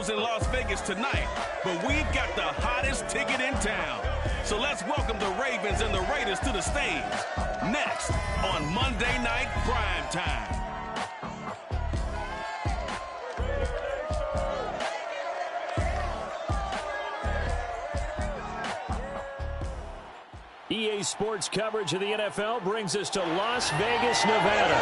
shows in Las Vegas tonight, but we've got the hottest ticket in town. So let's welcome the Ravens and the Raiders to the stage. Next on Monday Night Prime Time. EA Sports coverage of the NFL brings us to Las Vegas, Nevada.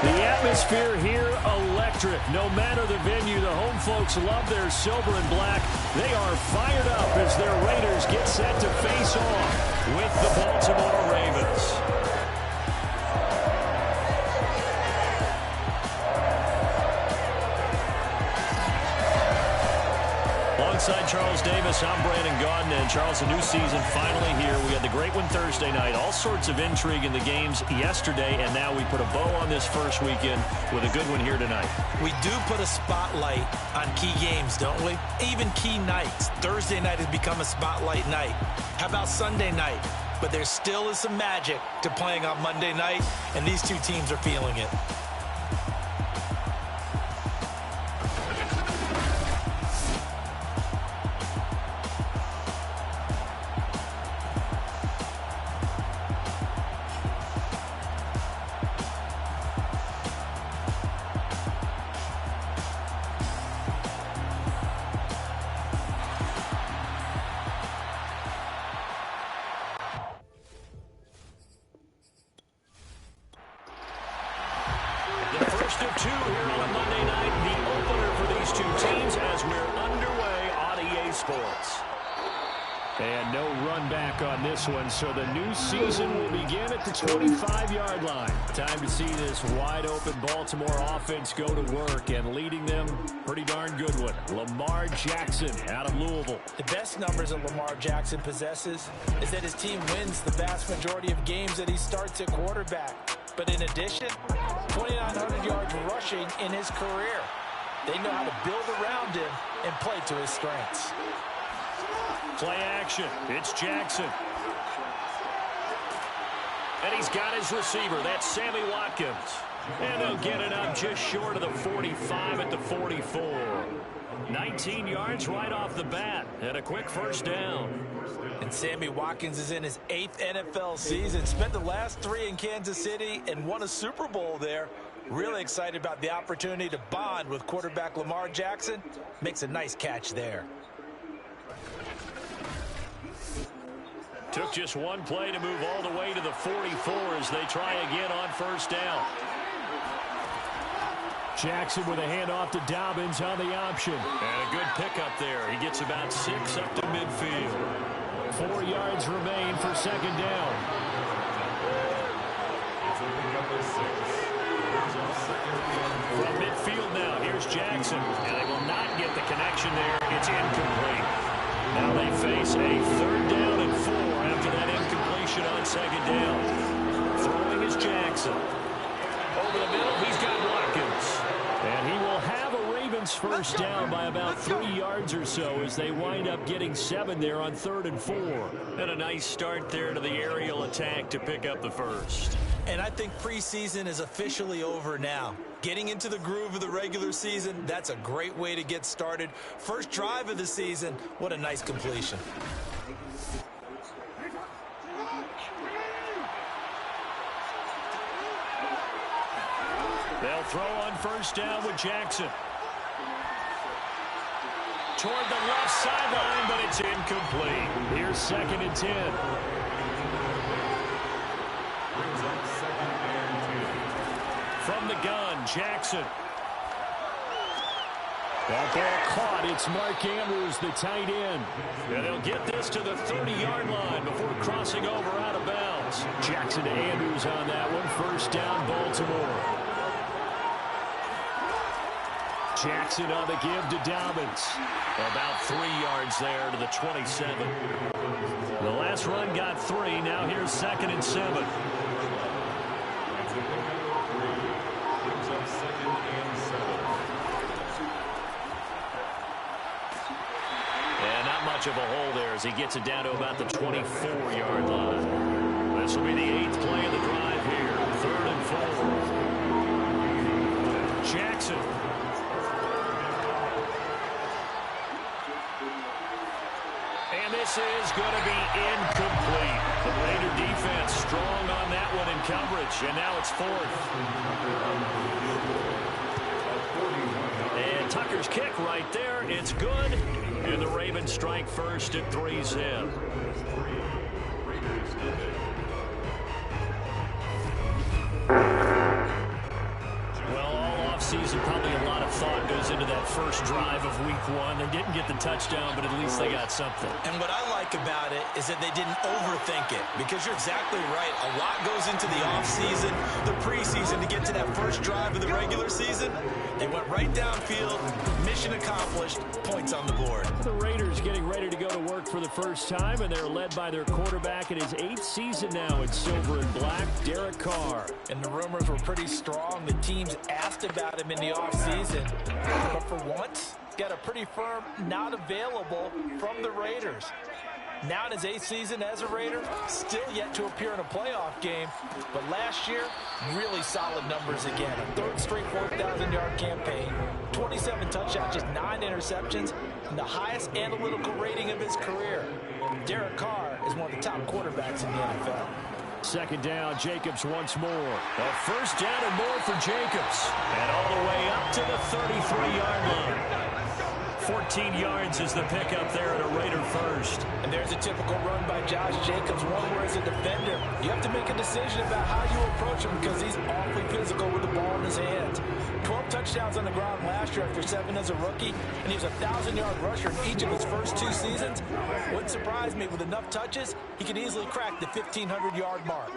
The atmosphere here, electric. No matter the venue, the home folks love their silver and black. They are fired up as their Raiders get set to face off with the Baltimore Ravens. Alongside Charles Davis, I'm Brandon Gaudin. And Charles, a new season finally here. We had the great one Thursday night. All sorts of intrigue in the games yesterday, and now we put a bow on this first weekend with a good one here tonight. We do put a spotlight on key games, don't we? Even key nights. Thursday night has become a spotlight night. How about Sunday night? But there still is some magic to playing on Monday night, and these two teams are feeling it. So the new season will begin at the 25-yard line. Time to see this wide-open Baltimore offense go to work, and leading them, pretty darn good one, Lamar Jackson out of Louisville. The best numbers that Lamar Jackson possesses is that his team wins the vast majority of games that he starts at quarterback. But in addition, 2,900 yards rushing in his career. They know how to build around him and play to his strengths. Play action. It's Jackson. And he's got his receiver. That's Sammy Watkins. And they'll get it up just short of the 45 at the 44. 19 yards right off the bat. And a quick first down. And Sammy Watkins is in his 8th NFL season. Spent the last 3 in Kansas City and won a Super Bowl there. Really excited about the opportunity to bond with quarterback Lamar Jackson. Makes a nice catch there. Took just one play to move all the way to the 44 as they try again on first down. Jackson with a handoff to Dobbins on the option. And a good pickup there. He gets about 6 up to midfield. 4 yards remain for second down. From midfield now, here's Jackson. And they will not get the connection there. It's incomplete. Now they face a third down and 4 after that incompletion on second down. Throwing is Jackson. Over the middle, he's got Watkins. And he will have a Ravens first down by about 3 yards or so as they wind up getting 7 there on 3rd and 4. And a nice start there to the aerial attack to pick up the first. And I think preseason is officially over now. Getting into the groove of the regular season, that's a great way to get started. First drive of the season, what a nice completion. They'll throw on first down with Jackson. Toward the left sideline, but it's incomplete. Here's 2nd and 10. From the gun, Jackson. That ball caught. It's Mark Andrews, the tight end. And they'll get this to the 30-yard line before crossing over out of bounds. Jackson to Andrews on that one. First down, Baltimore. Jackson on the give to Dobbins. About 3 yards there to the 27. The last run got 3. Now here's 2nd and 7. And not much of a hole there as he gets it down to about the 24-yard line. This will be the 8th play of the drive here. 3rd and 4. Jackson. This is going to be incomplete. The Raider defense strong on that one in coverage, and now it's fourth. And Tucker's kick right there. It's good. And the Ravens strike first at 3-zip. Season, probably a lot of thought goes into that first drive of week one. They didn't get the touchdown, but at least they got something. And what I like about it is that they didn't overthink it, because you're exactly right. A lot goes into the offseason, the preseason, to get to that first drive of the regular season. They went right downfield, mission accomplished, points on the board. The Raiders getting ready to go to work for the first time, and they're led by their quarterback in his 8th season now in silver and black, Derek Carr. And the rumors were pretty strong. The teams asked about him in the offseason, but for once, got a pretty firm not available from the Raiders. Now in his 8th season as a Raider, still yet to appear in a playoff game, but last year, really solid numbers again. A 3rd straight 4,000-yard campaign, 27 touchdowns, just 9 interceptions, and the highest analytical rating of his career. Derek Carr is one of the top quarterbacks in the NFL. Second down, Jacobs once more. A first down and more for Jacobs. And all the way up to the 33-yard line. 14 yards is the pickup there at a Raider first. And there's a typical run by Josh Jacobs, one where as a defender, you have to make a decision about how you approach him, because he's awfully physical with the ball in his hands. 12 touchdowns on the ground last year after 7 as a rookie, and he was a 1,000-yard rusher in each of his first 2 seasons. Wouldn't surprise me, with enough touches, he could easily crack the 1,500-yard mark.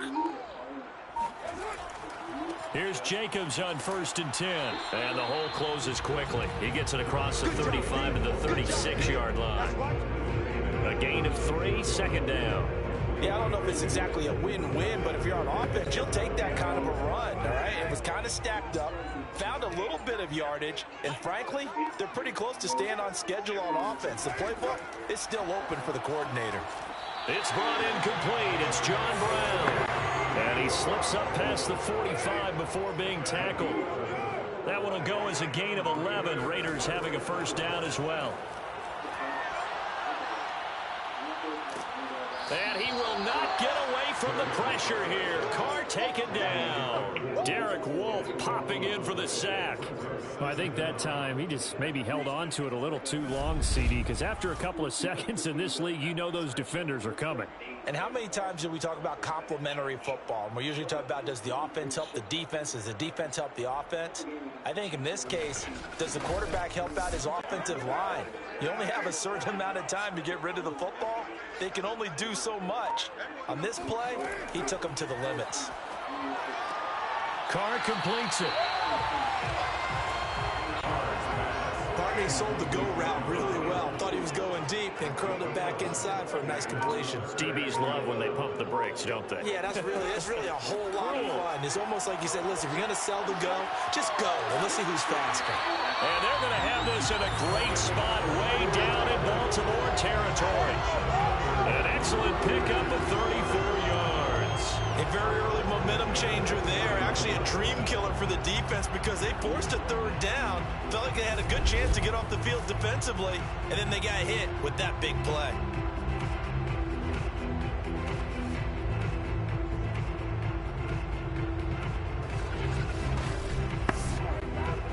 Here's Jacobs on 1st and 10. And the hole closes quickly. He gets it across the 35 to the 36-yard line. A gain of 3, second down. Yeah, I don't know if it's exactly a win-win, but if you're on offense, you'll take that kind of a run, all right? It was kind of stacked up, found a little bit of yardage, and frankly, they're pretty close to staying on schedule on offense. The playbook is still open for the coordinator. It's brought in complete. It's John Brown. And he slips up past the 45 before being tackled. That one will go as a gain of 11. Raiders having a first down as well. And he will not get away from the pressure here. Carr taken down. Derek Wolfe popping in for the sack. Well, I think that time he just maybe held on to it a little too long, CD, because after a couple of seconds in this league, you know those defenders are coming. And how many times do we talk about complementary football? And we usually talk about, does the offense help the defense? Does the defense help the offense? I think in this case, does the quarterback help out his offensive line? You only have a certain amount of time to get rid of the football. They can only do so much. On this play, he took them to the limits. Carr completes it. Barney sold the go route really well. Thought he was going deep and curled it back inside for a nice completion. DBs love when they pump the brakes, don't they? Yeah, that's really a whole lot of fun. It's almost like you said, listen, if you're going to sell the go, just go. And let's see who's faster. And they're going to have this in a great spot way down in Baltimore territory. An excellent pickup of 34 yards. A very early momentum changer there. Actually a dream killer for the defense, because they forced a 3rd down. Felt like they had a good chance to get off the field defensively, and then they got hit with that big play.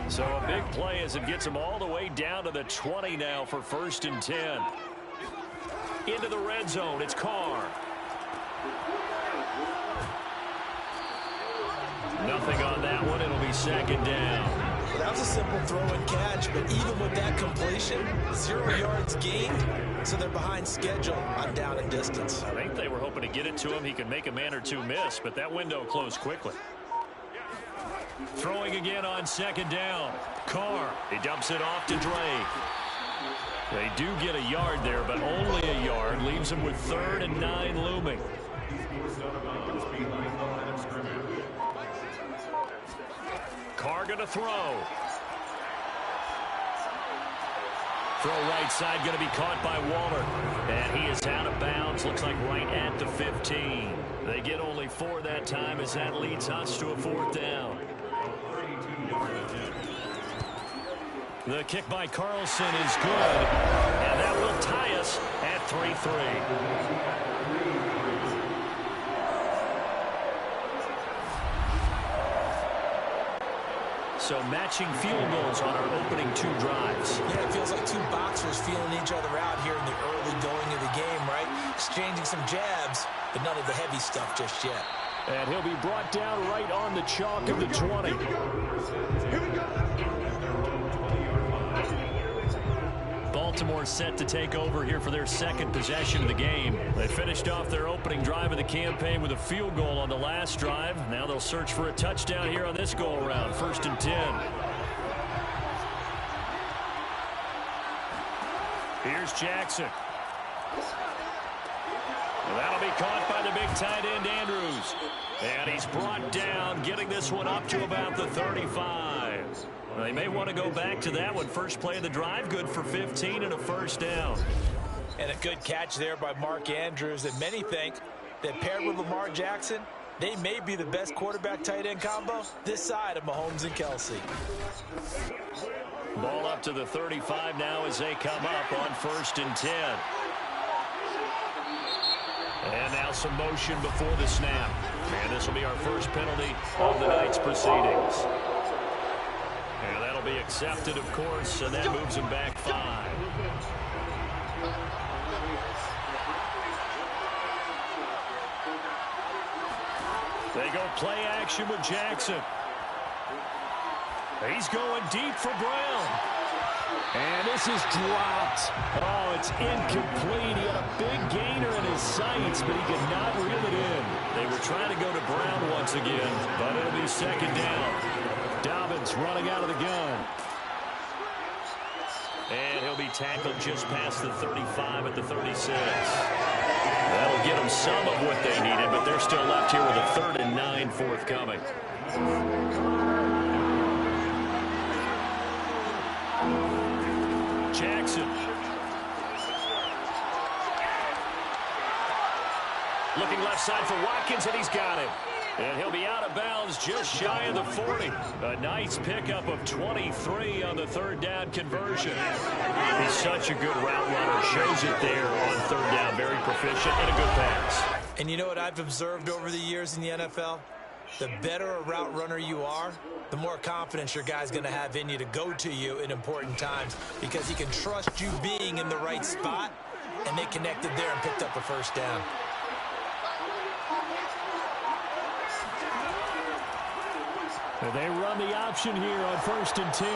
So a big play as it gets them all the way down to the 20 now for 1st and 10. Into the red zone, it's Carr. Nothing on that one. It'll be 2nd down. Well, that was a simple throw and catch, but even with that completion, 0 yards gained, so they're behind schedule on down and distance. I think they were hoping to get it to him. He could make a man or two miss, but that window closed quickly. Throwing again on 2nd down. Carr, he dumps it off to Drake. They do get a yard there, but only a yard. Leaves him with 3rd and 9 looming. Carr going to throw. Throw right side going to be caught by Waller. And he is out of bounds. Looks like right at the 15. They get only 4 that time as that leads us to a 4th down. The kick by Carlson is good. And that will tie us at at 3-3. So matching field goals on our opening 2 drives. Yeah, it feels like 2 boxers feeling each other out here in the early going of the game, right? Exchanging some jabs, but none of the heavy stuff just yet. And he'll be brought down right on the chalk of the 20. Baltimore set to take over here for their second possession of the game. They finished off their opening drive of the campaign with a field goal on the last drive. Now they'll search for a touchdown here on this go-around. 1st and 10. Here's Jackson. Well, that'll be caught by the big tight end, Andrews. And he's brought down, getting this one up to about the 35. Well, they may want to go back to that one. First play of the drive, good for 15 and a first down. And a good catch there by Mark Andrews. And many think that paired with Lamar Jackson, they may be the best quarterback-tight end combo this side of Mahomes and Kelsey. Ball up to the 35 now as they come up on 1st and 10. And now some motion before the snap. And this will be our first penalty of the night's proceedings. And that'll be accepted, of course, and that moves him back 5. They go play action with Jackson. He's going deep for Brown. And this is dropped. Oh, it's incomplete. He had a big gainer in his sights, but he could not reel it in. They were trying to go to Brown once again, but it'll be 2nd down. Dobbins running out of the gun. And he'll be tackled just past the 35 at the 36. That'll get them some of what they needed, but they're still left here with a 3rd and 9 forthcoming. Jackson. Looking left side for Watkins, and he's got it. And he'll be out of bounds just shy of the 40. A nice pickup of 23 on the 3rd down conversion. He's such a good route runner. Shows it there on 3rd down. Very proficient and a good pass. And you know what I've observed over the years in the NFL? The better a route runner you are, the more confidence your guy's going to have in you to go to you in important times because he can trust you being in the right spot, and they connected there and picked up a 1st down. They run the option here on 1st and 10.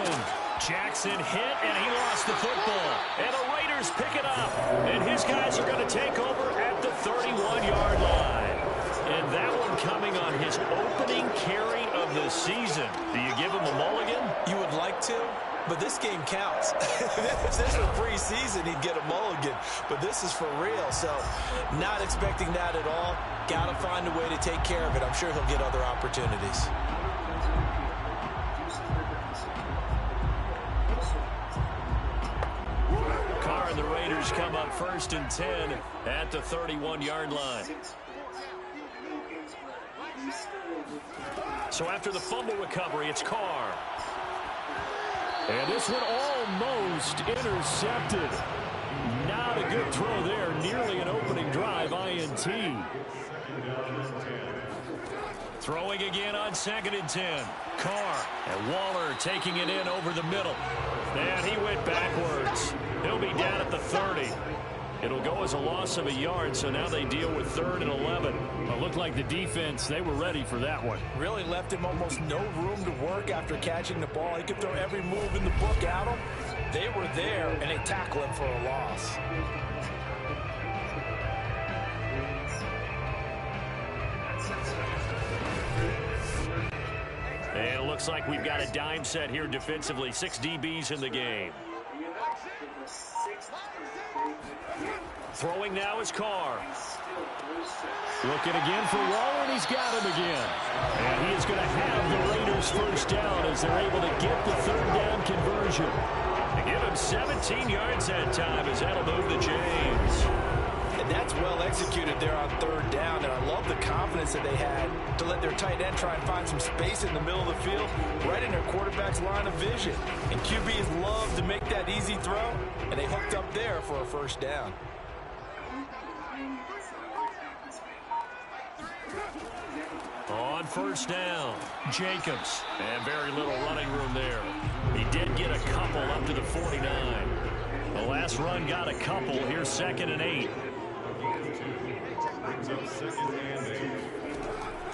Jackson hit, and he lost the football. And the Raiders pick it up. And his guys are going to take over at the 31-yard line. And that one coming on his opening carry of the season. Do you give him a mulligan? You would like to, but this game counts. If this were preseason, he'd get a mulligan. But this is for real, so not expecting that at all. Got to find a way to take care of it. I'm sure he'll get other opportunities. Carr and the Raiders come up 1st and 10 at the 31-yard line. So after the fumble recovery, it's Carr. And this one almost intercepted. Not a good throw there. Nearly an opening drive INT. Throwing again on 2nd and 10. Carr and Waller taking it in over the middle. And he went backwards. He'll be down at the 30. It'll go as a loss of a yard, so now they deal with 3rd and 11. It looked like the defense, they were ready for that one. Really left him almost no room to work after catching the ball. He could throw every move in the book at him. They were there, and they tackle him for a loss. And it looks like we've got a dime set here defensively. 6 DBs in the game. Throwing now is Carr. Looking again for Waller, and he's got him again. And he is going to have the Raiders 1st down as they're able to get the 3rd down conversion. They give him 17 yards that time as that'll move the chains. And that's well executed there on 3rd down. And I love the confidence that they had to let their tight end try and find some space in the middle of the field, right in their quarterback's line of vision. And QBs love to make that easy throw, and they hooked up there for a 1st down. first down. Jacobs. And very little running room there. He did get a couple up to the 49. The last run got a couple. Here's 2nd and 8.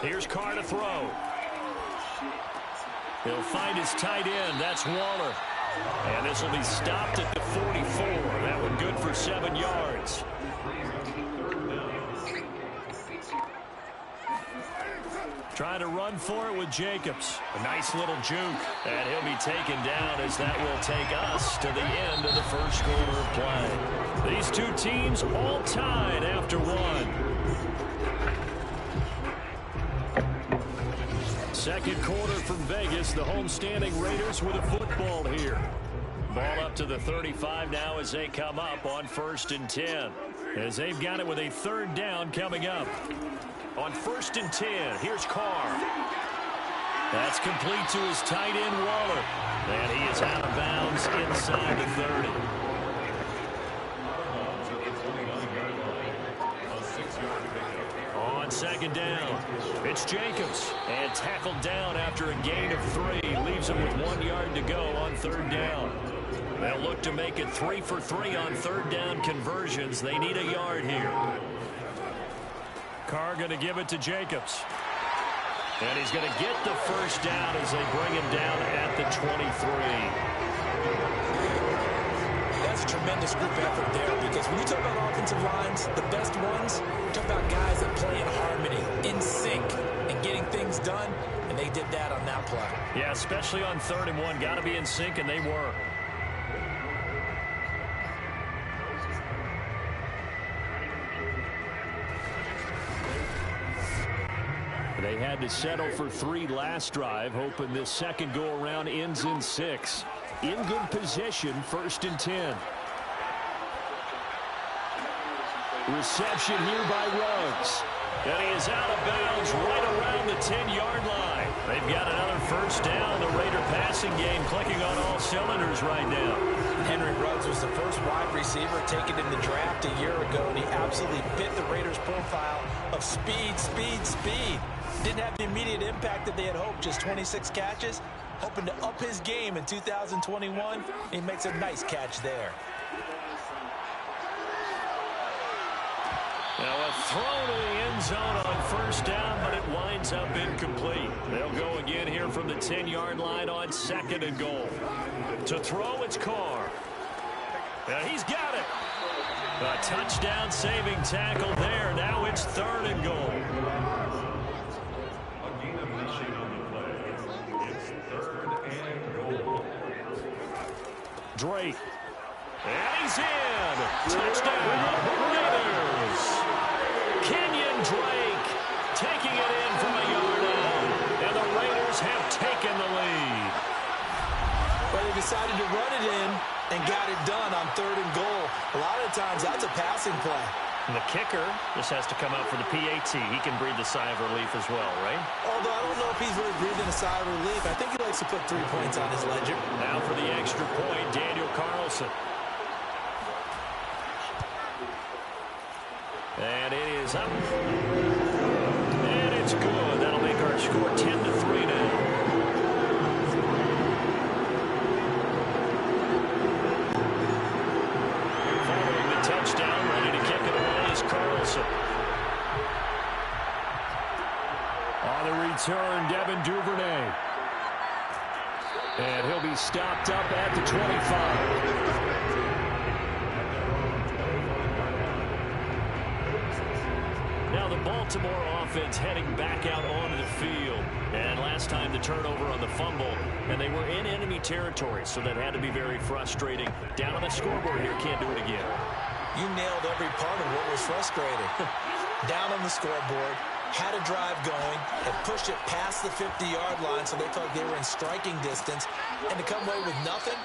Here's Carr to throw. He'll find his tight end. That's Waller. And this will be stopped at the 44. That one good for 7 yards. Trying to run for it with Jacobs. A nice little juke. And he'll be taken down as that will take us to the end of the first quarter of play. These two teams all tied after one. Second quarter from Vegas. The homestanding Raiders with a football here. Ball up to the 35 now as they come up on 1st and 10. As they've got it with a 3rd down coming up. On 1st and 10, here's Carr. That's complete to his tight end, Waller. And he is out of bounds inside the 30. On 2nd down, it's Jacobs. And tackled down after a gain of 3. Leaves him with 1 yard to go on 3rd down. They'll look to make it 3 for 3 on 3rd down conversions. They need a yard here. Carr going to give it to Jacobs. And he's going to get the first down as they bring him down at the 23. That's a tremendous group effort there, because when you talk about offensive lines, the best ones, you talk about guys that play in harmony, in sync, and getting things done, and they did that on that play. Yeah, especially on 3rd and 1. Got to be in sync, and they were. They had to settle for 3 last drive, hoping this second go-around ends in 6. In good position, 1st and 10. Reception here by Ruggs. And he is out of bounds right around the 10-yard line. They've got another first down. The Raider passing game clicking on all cylinders right now. Henry Ruggs was the first wide receiver taken in the draft a year ago, and he absolutely fit the Raiders' profile of speed, speed, speed. Didn't have the immediate impact that they had hoped. Just 26 catches. Hoping to up his game in 2021. He makes a nice catch there. Now a throw to the end zone on first down, but it winds up incomplete. They'll go again here from the 10-yard line on 2nd and goal. To throw, it's Carr. And he's got it. A touchdown-saving tackle there. Now it's 3rd and goal. Drake. And he's in. Touchdown, Raiders. Kenyon Drake taking it in from a yard out. And the Raiders have taken the lead. Well, they decided to run it in and got it done on 3rd and goal. A lot of times, that's a passing play. And the kicker just has to come out for the PAT. He can breathe a sigh of relief as well, right? Although I don't know if he's really breathing a sigh of relief. I think he likes to put 3 points on his ledger. Now for the extra point, Daniel Carlson. And it is up. And it's good. That'll make our score 10-3 now. Following the touchdown, ready to kick it away is Carlson. On the return, Devin Duvernay. And he'll be stopped up at the 25. Now the Baltimore offense heading back out onto the field. And last time the turnover on the fumble, and they were in enemy territory, so that had to be very frustrating. Down on the scoreboard here, can't do it again. You nailed every part of what was frustrating. Down on the scoreboard, had a drive going, had pushed it past the 50-yard line, so they felt they were in striking distance, and to come away with nothing,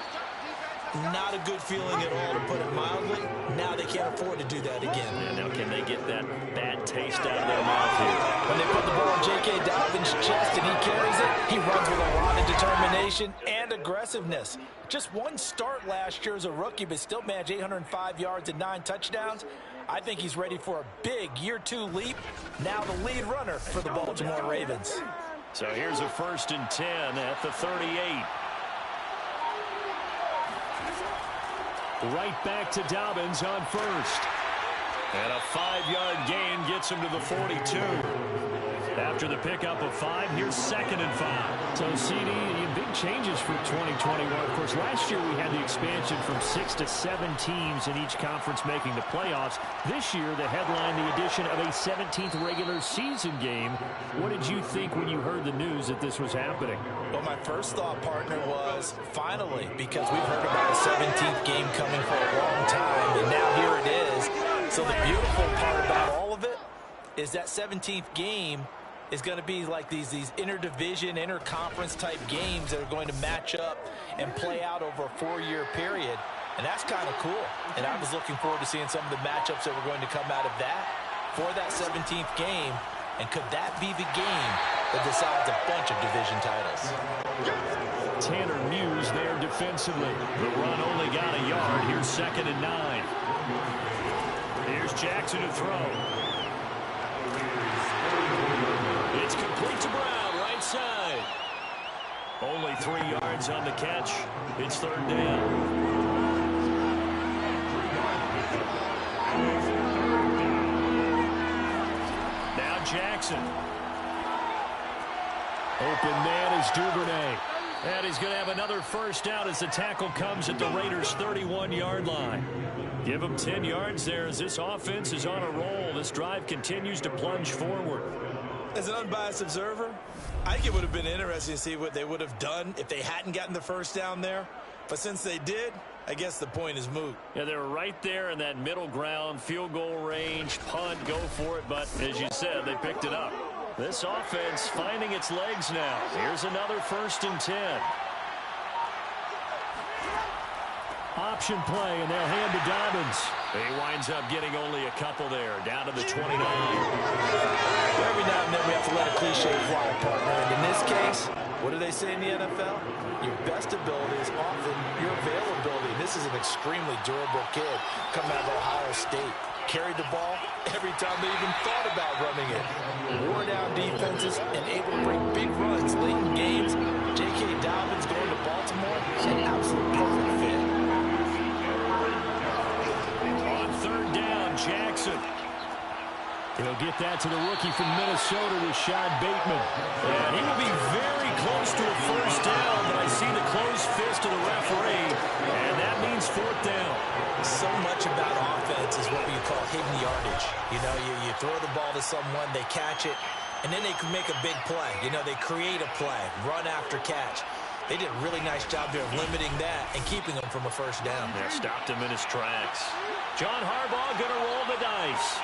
not a good feeling at all, to put it mildly. Now they can't afford to do that again. And now can they get that bad taste out of their mouth here? When they put the ball on J.K. Dobbins' chest and he carries it, he runs with a lot of determination and aggressiveness. Just one start last year as a rookie, but still managed 805 yards and 9 touchdowns. I think he's ready for a big year 2 leap. Now the lead runner for the Baltimore Ravens. So here's a 1st and 10 at the 38. Right back to Dobbins on first. And a 5-yard gain gets him to the 42. After the pickup of 5, here's 2nd and 5. So, CD, big changes for 2021. Of course, last year we had the expansion from 6 to 7 teams in each conference making the playoffs. This year, the headline, the addition of a 17th regular season game. What did you think when you heard the news that this was happening? Well, my first thought, partner, was finally, because we've heard about a 17th game coming for a long time, and now here it is. So the beautiful part about all of it is that 17th game is going to be like these interdivision, interconference type games that are going to match up and play out over a 4-year period. And that's kind of cool. And I was looking forward to seeing some of the matchups that were going to come out of that for that 17th game. And could that be the game that decides a bunch of division titles? Tanner Muse there defensively. The run only got a yard. Here's 2nd and 9. Here's Jackson to throw. It's complete to Brown, right side. Only 3 yards on the catch. It's 3rd down. Now Jackson. Open man is Duvernay. And he's going to have another 1st down as the tackle comes at the Raiders' 31-yard line. Give him 10 yards there as this offense is on a roll. This drive continues to plunge forward. As an unbiased observer, I think it would have been interesting to see what they would have done if they hadn't gotten the 1st down there. But since they did, I guess the point is moot. Yeah, they were right there in that middle ground, field goal range, punt, go for it. But as you said, they picked it up. This offense finding its legs now. Here's another 1st and 10. Option play, and they'll hand to Dobbins. He winds up getting only a couple there, down to the 29. Every now and then we have to let a cliche fly, partner. And in this case, what do they say in the NFL? Your best ability is often your availability. This is an extremely durable kid coming out of Ohio State. Carried the ball every time they even thought about running it. Wore down defenses and able to bring big runs late in games. J.K. Dobbins going to Baltimore, an absolute perfect fit. On 3rd down, Jackson. He'll get that to the rookie from Minnesota, Rashad Bateman. And he will be very close to a 1st down, but I see the closed fist of the referee, and that means 4th down. So much about offense is what we call hidden yardage. You know, you throw the ball to someone, they catch it, and then they can make a big play. You know, they create a play, run after catch. They did a really nice job there of limiting that and keeping them from a 1st down. They stopped him in his tracks. John Harbaugh going to roll the dice.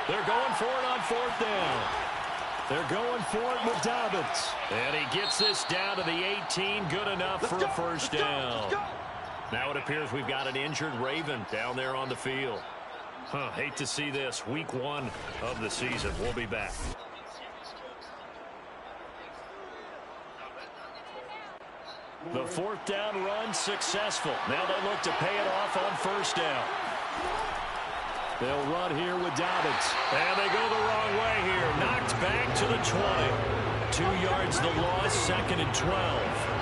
They're going for it on 4th down. They're going for it with Dobbins. And he gets this down to the 18. Good enough for a 1st down. Now it appears we've got an injured Raven down there on the field. Hate to see this. Week 1 of the season. We'll be back. The 4th down run successful. Now they look to pay it off on 1st down. They'll run here with Dobbins. And they go the wrong way here. Knocked back to the 20. 2 yards the loss, 2nd and 12.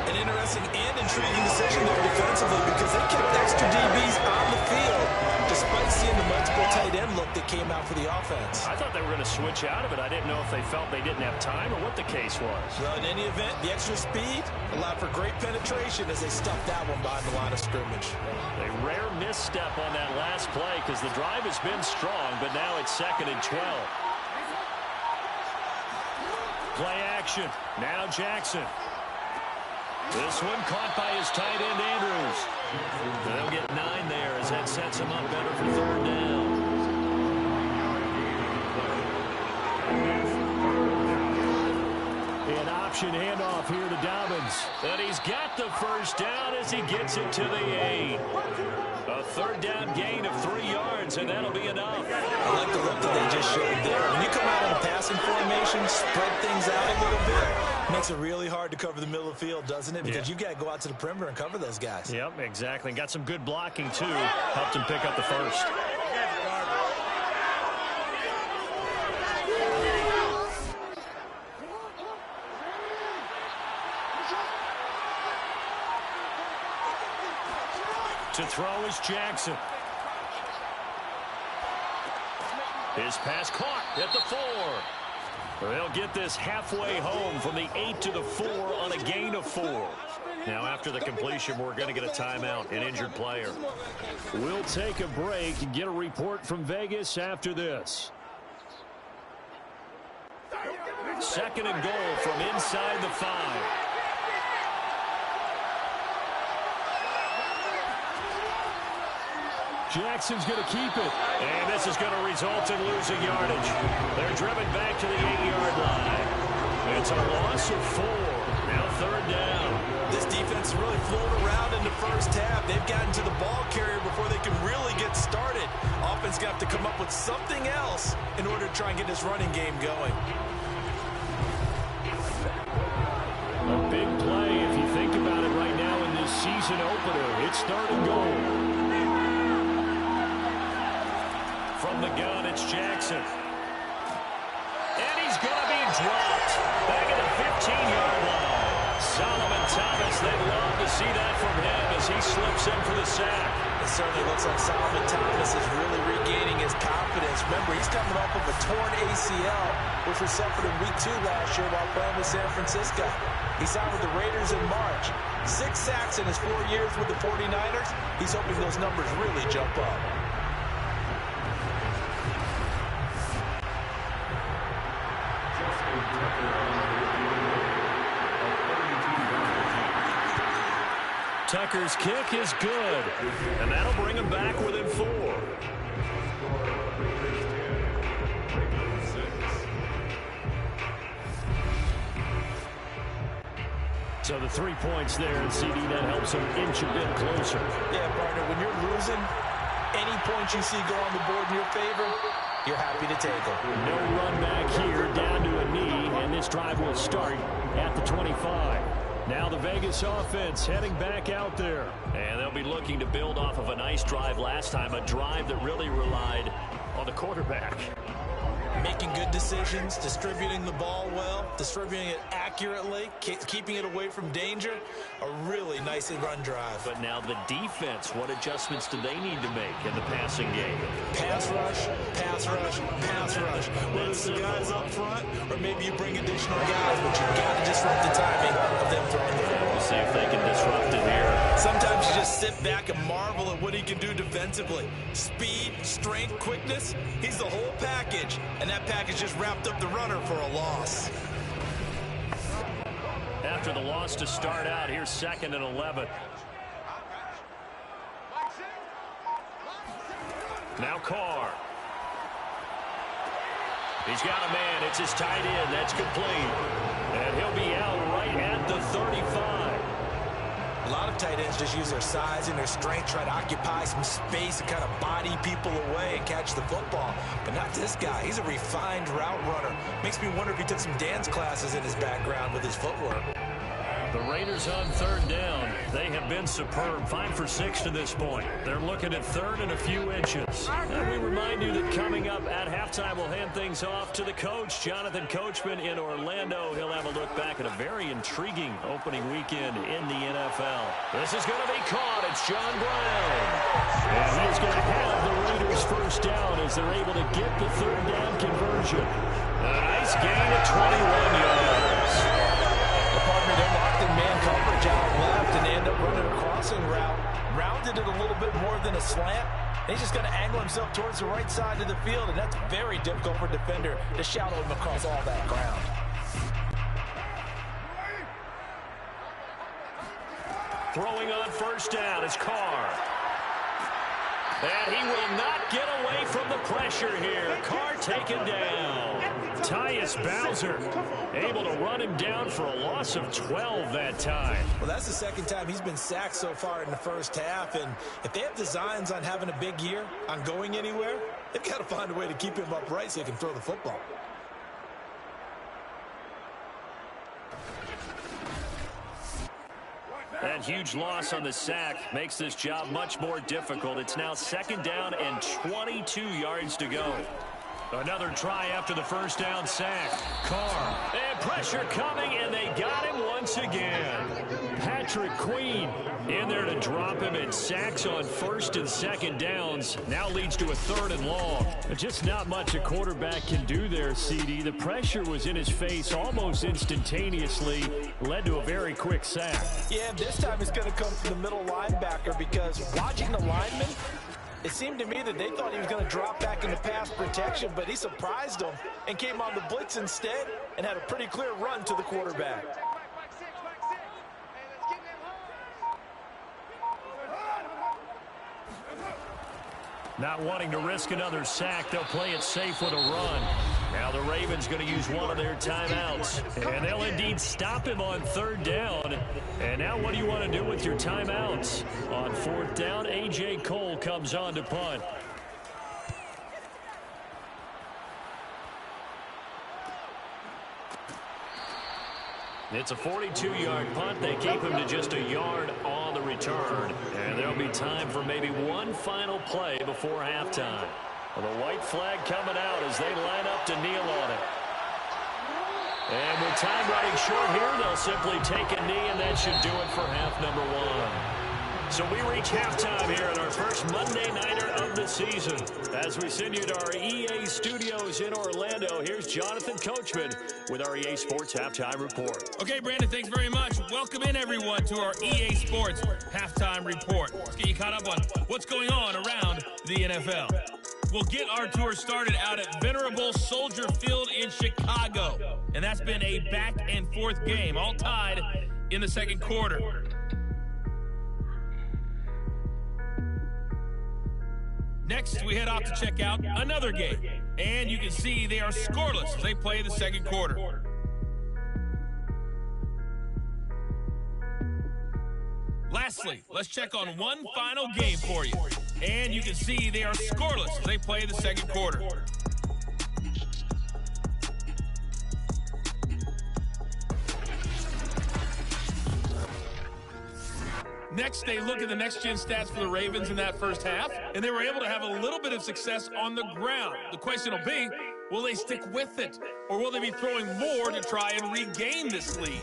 An interesting and intriguing decision there defensively because they kept extra DBs on the field despite seeing the multiple tight end look that came out for the offense. I thought they were going to switch out of it. I didn't know if they felt they didn't have time or what the case was. Well, in any event, the extra speed allowed for great penetration as they stuffed that one behind the line of scrimmage. A rare misstep on that last play because the drive has been strong, but now it's 2nd and 12. Play action. Now Jackson. This one caught by his tight end, Andrews. They'll get 9 there as that sets him up better for 3rd down. An option handoff here to Dobbins. And he's got the 1st down as he gets it to the 8. A 3rd down gain of 3 yards, and that'll be enough. I like the look that they just showed there. When you come out in a passing formation, spread things out a little bit, makes it really hard to cover the middle of the field, doesn't it? Because you got to go out to the perimeter and cover those guys. Yep, exactly. Got some good blocking, too. Helped him pick up the 1st. To throw is Jackson. His pass caught at the 4. They'll get this halfway home from the 8 to the 4 on a gain of 4. Now after the completion, we're going to get a timeout, an injured player. We'll take a break and get a report from Vegas after this. 2nd and goal from inside the 5. Jackson's going to keep it. And this is going to result in losing yardage. They're driven back to the 8-yard line. It's a loss of 4. Now 3rd down. This defense really flown around in the first half. They've gotten to the ball carrier before they can really get started. Offense got to come up with something else in order to try and get this running game going. A big play if you think about it right now in this season opener. It's 3rd and goal. From the gun, it's Jackson. And he's going to be dropped. Back at the 15-yard line. Solomon Thomas, they'd love to see that from him as he slips in for the sack. It certainly looks like Solomon Thomas is really regaining his confidence. Remember, he's coming off of a torn ACL, which was suffered in Week 2 last year while playing with San Francisco. He signed with the Raiders in March. 6 sacks in his 4 years with the 49ers. He's hoping those numbers really jump up. Tucker's kick is good, and that'll bring him back within 4. So the 3 points there, and CD, that helps him inch a bit closer. Yeah, partner, when you're losing, any points you see go on the board in your favor, you're happy to take them. No run back here, down to a knee, and this drive will start at the 25. Now the Vegas offense heading back out there. And they'll be looking to build off of a nice drive last time, a drive that really relied on the quarterback. Making good decisions, distributing the ball well, distributing it accurately, keeping it away from danger. A really nice run drive. But now the defense, what adjustments do they need to make in the passing game? Pass rush, pass rush, pass rush. Whether it's the guys up front or maybe you bring additional guys, but you've got to disrupt the timing of them throwing the ball. We'll see if they can disrupt it here. Sometimes you just sit back and marvel at what he can do defensively. Speed, strength, quickness, he's the whole package. And that package just wrapped up the runner for a loss. After the loss to start out, here's 2nd and 11. Now Carr. He's got a man. It's his tight end. That's complete. And he'll be out right at the 35. A lot of tight ends just use their size and their strength, try to occupy some space and kind of body people away and catch the football. But not this guy. He's a refined route runner. Makes me wonder if he took some dance classes in his background with his footwork. The Raiders on 3rd down. They have been superb. 5 for 6 to this point. They're looking at 3rd and a few inches. And we remind you that coming up at halftime, we'll hand things off to the coach, Jonathan Coachman in Orlando. He'll have a look back at a very intriguing opening weekend in the NFL. This is going to be caught. It's John Brown. And he is going to have the Raiders first down as they're able to get the 3rd down conversion. A nice gain of 21 yards. Partner, they're locked in man coverage out left, and they end up running a crossing route. Rounded it a little bit more than a slant. He's just going to angle himself towards the right side of the field, and that's very difficult for a defender to shadow him across all that ground. Throwing on 1st down is Carr. And he will not get away from the pressure here. Carr taken down. Tyus Bowser able to run him down for a loss of 12 that time. Well, that's the 2nd time he's been sacked so far in the first half. And if they have designs on having a big year, on going anywhere, they've got to find a way to keep him upright so he can throw the football. That huge loss on the sack makes this job much more difficult. It's now 2nd down and 22 yards to go. Another try after the first down sack. Carr. And pressure coming, and they got him once again. Patrick Queen in there to drop him, and sacks on first and second downs. Now leads to a 3rd and long. Just not much a quarterback can do there, CD. The pressure was in his face almost instantaneously. Led to a very quick sack. Yeah, this time it's going to come from the middle linebacker because watching the lineman, it seemed to me that they thought he was going to drop back into pass protection, but he surprised them and came on the blitz instead and had a pretty clear run to the quarterback. Not wanting to risk another sack, they'll play it safe with a run. Now the Ravens going to use one of their timeouts. And they'll indeed stop him on 3rd down. And now what do you want to do with your timeouts? On 4th down, A.J. Cole comes on to punt. It's a 42-yard punt. They keep him to just a yard on the return. And there'll be time for maybe one final play before halftime. Well, the white flag coming out as they line up to kneel on it. And with time running short here, they'll simply take a knee, and that should do it for half number 1. So we reach halftime here in our first Monday Nighter of the season. As we send you to our EA studios in Orlando, here's Jonathan Coachman with our EA Sports Halftime Report. Okay, Brandon, thanks very much. Welcome in, everyone, to our EA Sports Halftime Report. Let's get you caught up on what's going on around the NFL. We'll get our tour started out at Venerable Soldier Field in Chicago. And that's been a back-and-forth game, all tied in the second quarter. Next, we head off to check out another game. And you can see they are scoreless as they play the second quarter. Lastly, let's check on one final game for you. And you can see they are scoreless as they play the second quarter. Next, they look at the next-gen stats for the Ravens in that first half, and they were able to have a little bit of success on the ground. The question will be, will they stick with it, or will they be throwing more to try and regain this lead?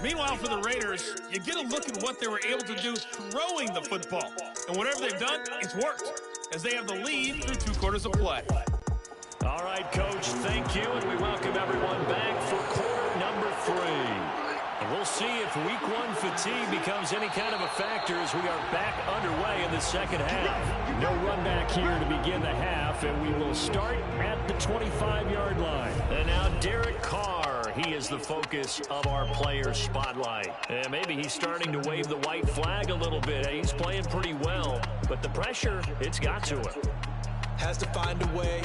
Meanwhile, for the Raiders, you get a look at what they were able to do throwing the football. And whatever they've done, it's worked, as they have the lead through 2 quarters of play. All right, Coach, thank you, and we welcome everyone back for quarter number 3. And we'll see if week 1 fatigue becomes any kind of a factor as we are back underway in the second half. No run back here to begin the half, and we will start at the 25-yard line. And now Derek Carr, he is the focus of our player spotlight. And maybe he's starting to wave the white flag a little bit. He's playing pretty well, but the pressure, it's got to him. Has to find a way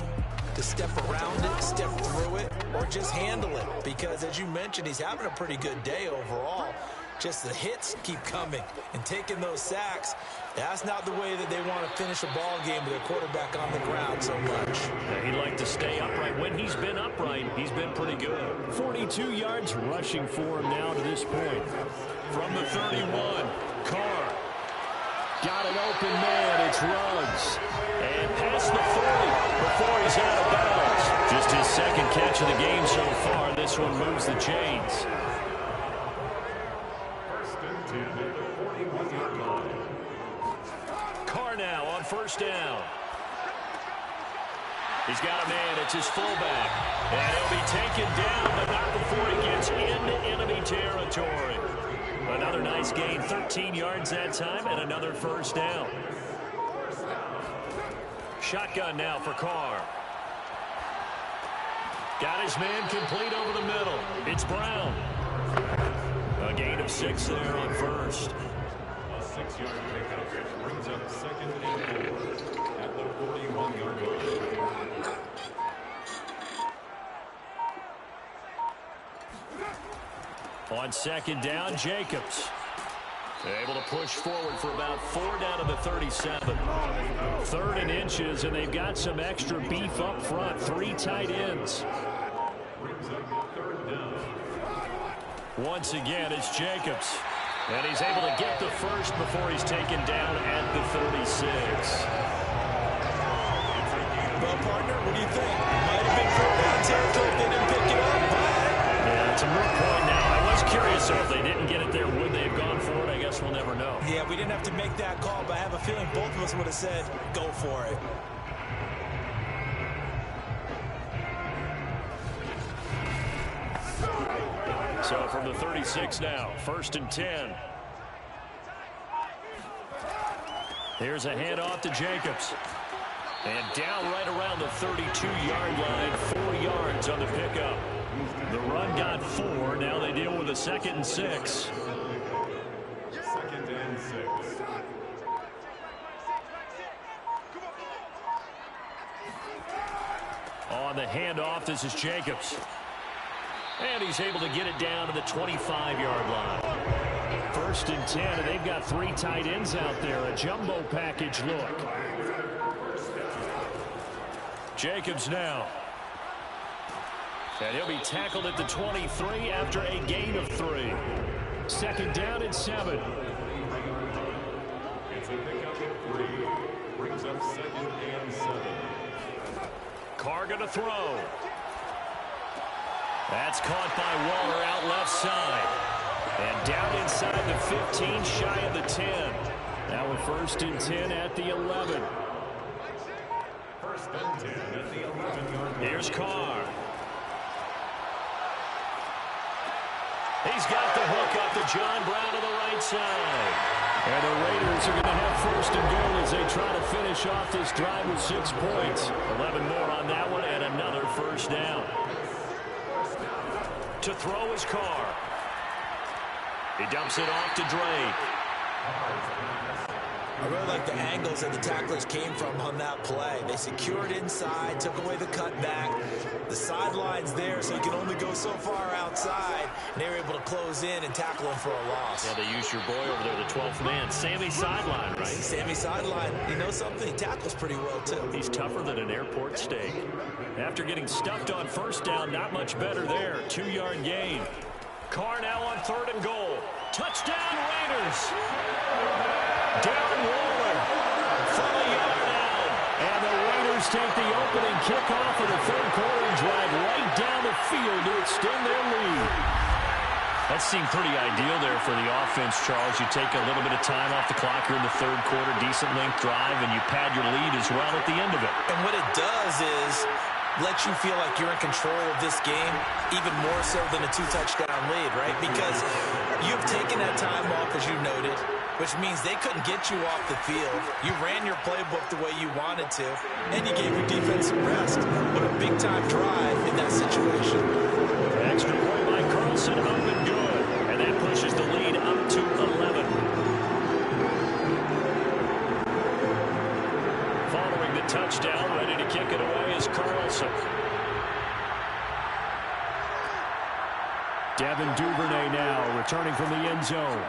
to step around it, step through it, or just handle it. Because, as you mentioned, he's having a pretty good day overall. Just the hits keep coming and taking those sacks. That's not the way that they want to finish a ball game with their quarterback on the ground so much. Yeah, he'd like to stay upright. When he's been upright, he's been pretty good. 42 yards rushing for him now to this point. From the 31, Carr. Got an open man, it's Ruggs. And past the 40 before he's out of bounds. Just his second catch of the game so far. This one moves the chains. Carr now on first down. He's got a man, it's his fullback. And he'll be taken down, but not before he gets into enemy territory. Another nice gain, 13 yards that time, and another first down. Shotgun now for Carr. Got his man complete over the middle. It's Brown. A gain of 6 there on first. A 6-yard pickup brings up second and 4 at the 41-yard line. On second down, Jacobs. Able to push forward for about 4 down to the 37. 3rd and inches, and they've got some extra beef up front. 3 tight ends. Once again, it's Jacobs. And he's able to get the first before he's taken down at the 36. Well, partner, we're do you think? Might have been fourth down territory if they didn't pick it up, but... Yeah, it's a moot point now. I was curious, so if they didn't get it there, would they have gone for it? I guess we'll never know. Yeah, we didn't have to make that call, but I have a feeling both of us would have said, go for it. So from the 36 now, 1st and 10. Here's a handoff to Jacobs. And down right around the 32-yard line, 4 yards on the pickup. The run got 4. Now they deal with a 2nd and 6. 2nd and 6. On the handoff, this is Jacobs. And he's able to get it down to the 25-yard line. 1st and 10, and they've got 3 tight ends out there. A jumbo package look. Jacobs now. And he'll be tackled at the 23 after a gain of 3. 2nd down and 7. It's a pickup of 3. Brings up 2nd and 7. Carr going to throw. That's caught by Waller out left side. And down inside the 15, shy of the 10. Now with 1st and 10 at the 11. 1st and 10 at the 11-yard line. Here's Carr. He's got the hook up to John Brown to the right side. And the Raiders are going to have 1st and goal as they try to finish off this drive with 6 points. 11 more on that one and another 1st down. To throw is Carr. He dumps it off to Drake. I really like the angles that the tacklers came from on that play. They secured inside, took away the cutback. The sideline's there, so you can only go so far outside. And they were able to close in and tackle him for a loss. Yeah, they used your boy over there, the 12th man. Sammy Sideline, right? Sammy Sideline. You know something? He tackles pretty well, too. He's tougher than an airport steak. After getting stuffed on 1st down, not much better there. 2-yard gain. Carr now on 3rd and goal. Touchdown, Raiders! Darren Waller from a yard out. And the Raiders take the opening kickoff of the 3rd quarter and drive right down the field to extend their lead. That seemed pretty ideal there for the offense, Charles. You take a little bit of time off the clock here in the 3rd quarter, decent length drive, and you pad your lead as well at the end of it. And what it does is let you feel like you're in control of this game, even more so than a 2-touchdown lead, right? Because you've taken that time off, as you noted, which means they couldn't get you off the field. You ran your playbook the way you wanted to, and you gave your defense some rest. What a big-time drive in that situation. Extra point by Carlson, up and good. And that pushes the lead up to 11. Following the touchdown, ready to kick it away is Carlson. Devin Duvernay now returning from the end zone.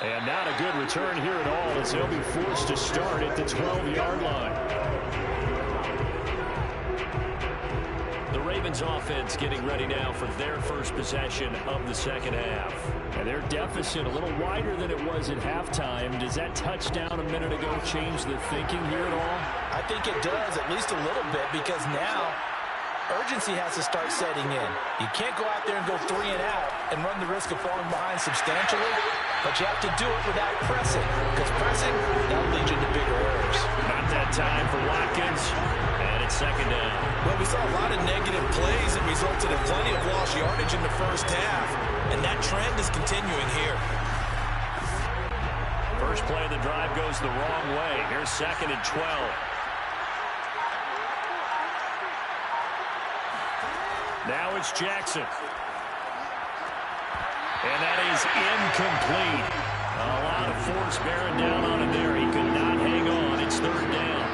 And not a good return here at all as they'll be forced to start at the 12-yard line. The Ravens offense getting ready now for their first possession of the 2nd half. And their deficit a little wider than it was at halftime. Does that touchdown a minute ago change the thinking here at all? I think it does, at least a little bit, because now urgency has to start setting in. You can't go out there and go 3 and out and run the risk of falling behind substantially, but you have to do it without pressing, because pressing, that'll lead you to bigger errors. Not that time for Watkins, and it's 2nd down. Well, we saw a lot of negative plays that resulted in plenty of lost yardage in the 1st half, and that trend is continuing here. First play of the drive goes the wrong way. Here's 2nd and 12. Now it's Jackson. And that is incomplete. A lot of force bearing down on him there. He could not hang on. It's 3rd down.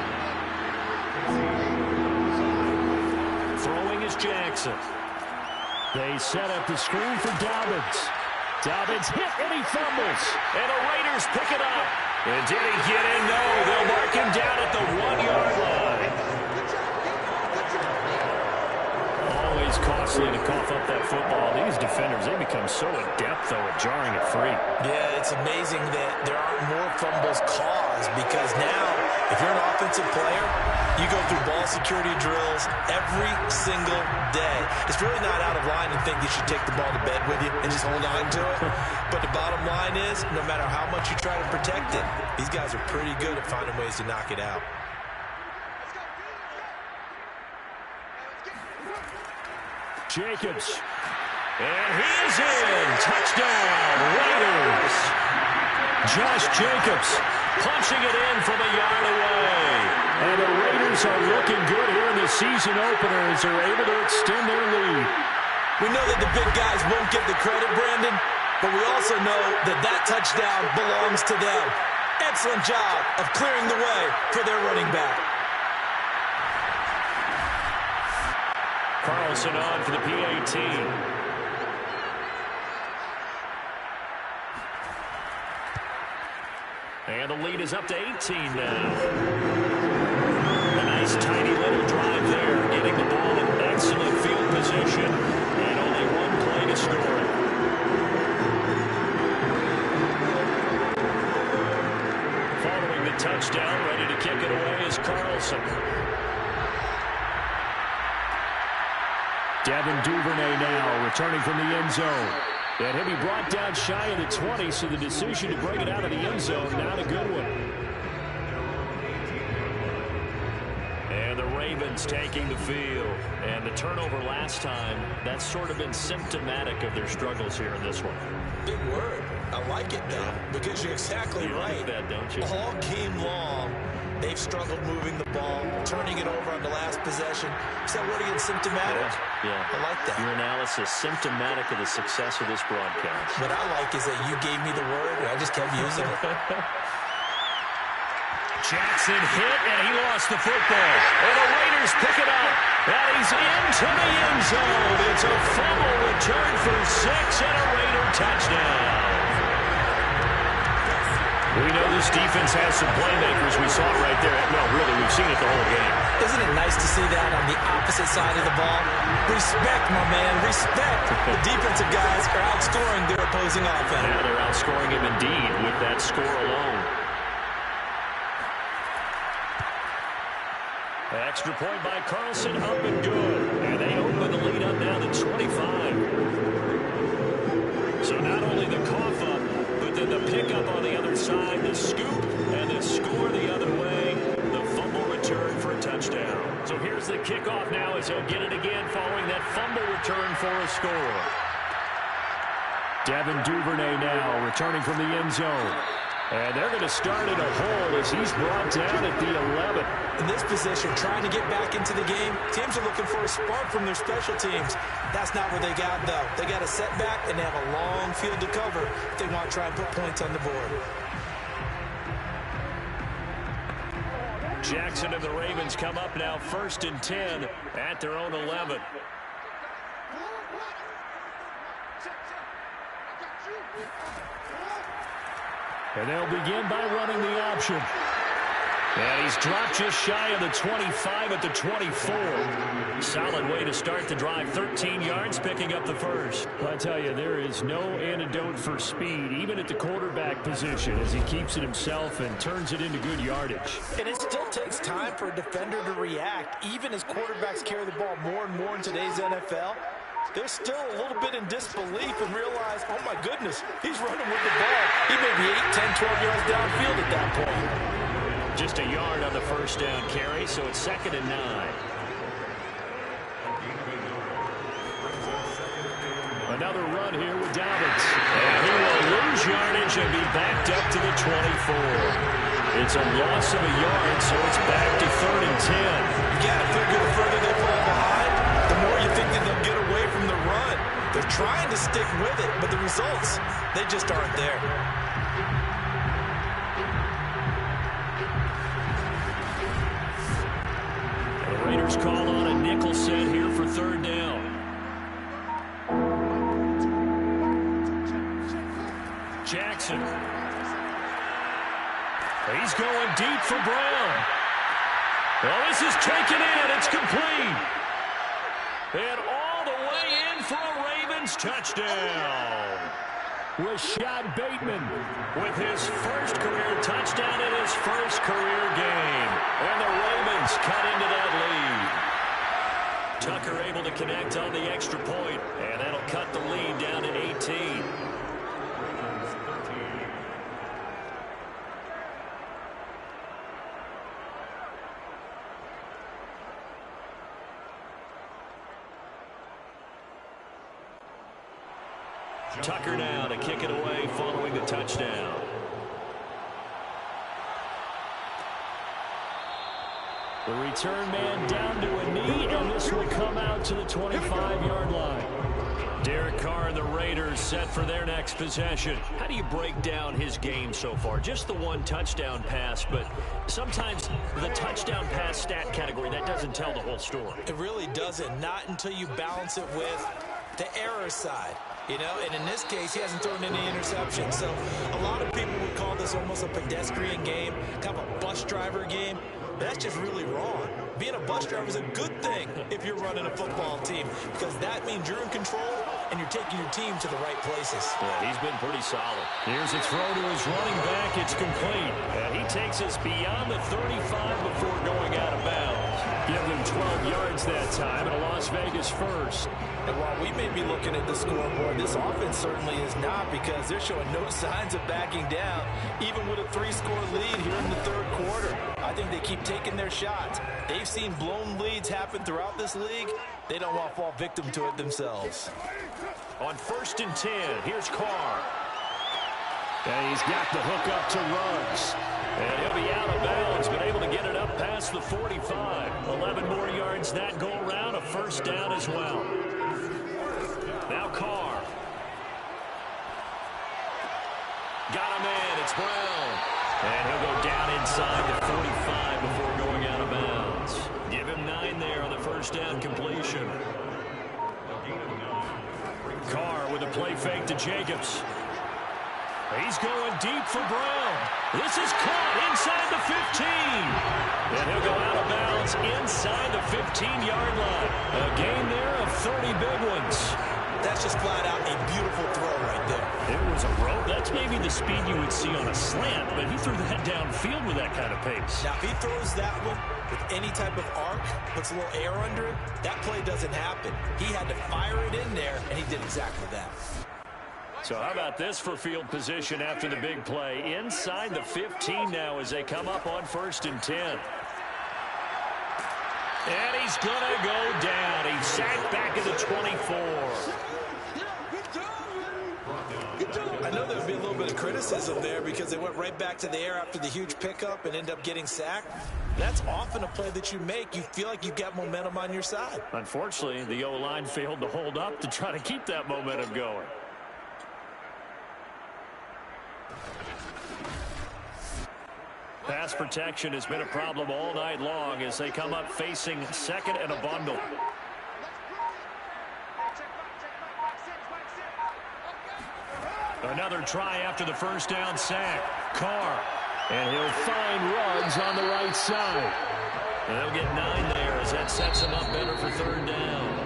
Throwing is Jackson. They set up the screen for Dobbins. Dobbins hit and he fumbles. And the Raiders pick it up. And did he get in? No. They'll mark him down at the 1-yard line. Always costly to cough up that football. These defenders, they become so adept, though, at jarring it free. Yeah, it's amazing that there aren't more fumbles caused, because now If you're an offensive player, you go through ball security drills every single day. It's really not out of line to think you should take the ball to bed with you and just hold on to it. But the bottom line is, no matter how much you try to protect it, these guys are pretty good at finding ways to knock it out. Jacobs. And he is in. Touchdown, Raiders. Josh Jacobs punching it in from a yard away. And the Raiders are looking good here in the season opener as they're able to extend their lead. We know that the big guys won't get the credit, Brandon, but we also know that that touchdown belongs to them. Excellent job of clearing the way for their running back. Carlson on for the PAT. And the lead is up to 18 now. A nice tiny little drive there, getting the ball in excellent field position, and only one play to score it. Following the touchdown, ready to kick it away is Carlson. Devin Duvernay now returning from the end zone. And he'll be brought down shy of the 20, so the decision to bring it out of the end zone, not a good one. And the Ravens taking the field. And the turnover last time, that's sort of been symptomatic of their struggles here in this one. Big word. I like it, though, because you're exactly right. Like that, don't you? All game long, they've struggled moving the ball, turning it over on the last possession. Is that word again, symptomatic? Yeah. I like that. Your analysis, symptomatic of the success of this broadcast. What I like is that you gave me the word, and I just kept using it. Jackson hit, and he lost the football. And the Raiders pick it up. And he's into the end zone. It's a fumble return for 6 and a Raider touchdown. We know this defense has some playmakers. We saw it right there. No, really, we've seen it the whole game. Isn't it nice to see that on the opposite side of the ball? Respect, my man, respect. The defensive guys are outscoring their opposing offense. Yeah, they're outscoring him indeed with that score alone. Extra point by Carlson, up and good. And they open the lead up now to 25. So not only the cough up, but then the pickup on the other side, the scoop, and the score the other way, the fumble return for a touchdown. So here's the kickoff now as he'll get it again following that fumble return for a score. Devin Duvernay now returning from the end zone. And they're going to start in a hole as he's brought down at the 11. In this position, trying to get back into the game, teams are looking for a spark from their special teams. That's not what they got, though. They got a setback, and they have a long field to cover if they want to try and put points on the board. Jackson and the Ravens come up now 1st and 10 at their own 11. And they'll begin by running the option. And he's dropped just shy of the 25 at the 24. Solid way to start the drive. 13 yards, picking up the first. I tell you, there is no antidote for speed, even at the quarterback position, as he keeps it himself and turns it into good yardage. And it still takes time for a defender to react, even as quarterbacks carry the ball more and more in today's NFL. They're still a little bit in disbelief and realize, oh my goodness, he's running with the ball. He may be 8, 10, 12 yards downfield at that point. Just a yard on the first down carry, so it's 2nd and 9. Another run here with Dobbins. And he will lose yardage and be backed up to the 24. It's a loss of a yard, so it's back to 3rd and 10. You got to figure the further they fall behind, the more you think that they'll get away from the run. They're trying to stick with it, but the results, they just aren't there. The Raiders call on a nickel set here for 3rd down. Jackson. He's going deep for Brown. Well, this is taken in. It's complete. And all the way in for a Ravens touchdown. Rashad Bateman with his first career touchdown in his first career game. And the Ravens cut into that lead. Tucker able to connect on the extra point, and that'll cut the lead down to 18. Tucker now to kick it away following the touchdown. The return man down to a knee, and this will come out to the 25-yard line. Derek Carr and the Raiders set for their next possession. How do you break down his game so far? Just the one touchdown pass, but sometimes the touchdown pass stat category, that doesn't tell the whole story. It really doesn't, not until you balance it with the error side. You know, and in this case, he hasn't thrown any interceptions. So a lot of people would call this almost a pedestrian game, kind of a bus driver game. But that's just really wrong. Being a bus driver is a good thing if you're running a football team, because that means you're in control and you're taking your team to the right places. Yeah, he's been pretty solid. Here's a throw to his running back. It's complete. And he takes us beyond the 35 before going out of bounds. Give them 12 yards that time, and a Las Vegas first. And while we may be looking at the scoreboard, this offense certainly is not, because they're showing no signs of backing down, even with a 3-score lead here in the third quarter. I think they keep taking their shots. They've seen blown leads happen throughout this league. They don't want to fall victim to it themselves. On 1st and 10, here's Carr. And he's got the hook up to Ruggs. And he'll be out of bounds, but able to get it up past the 45. 11 more yards that go around, a first down as well. Now Carr. Got a man, it's Brown. And he'll go down inside the 45 before going out of bounds. Give him 9 there on the first down completion. Carr with a play fake to Jacobs. He's going deep for Brown. This is caught inside the 15. And he'll go out of bounds inside the 15-yard line. A gain there of 30 big ones. That's just flat out a beautiful throw right there. It was a rope. That's maybe the speed you would see on a slant, but he threw that downfield with that kind of pace. Now, if he throws that one with any type of arc, puts a little air under it, that play doesn't happen. He had to fire it in there, and he did exactly that. So how about this for field position after the big play? Inside the 15 now as they come up on 1st and 10. And he's going to go down. He's sacked back at the 24. I know there would be a little bit of criticism there because they went right back to the air after the huge pickup and end up getting sacked. That's often a play that you make. You feel like you've got momentum on your side. Unfortunately, the O-line failed to hold up to try to keep that momentum going. Pass protection has been a problem all night long as they come up facing 2nd and a bundle. Another try after the first down sack. Carr. And he'll find Ruggs on the right side. And they'll get 9 there as that sets him up better for 3rd down.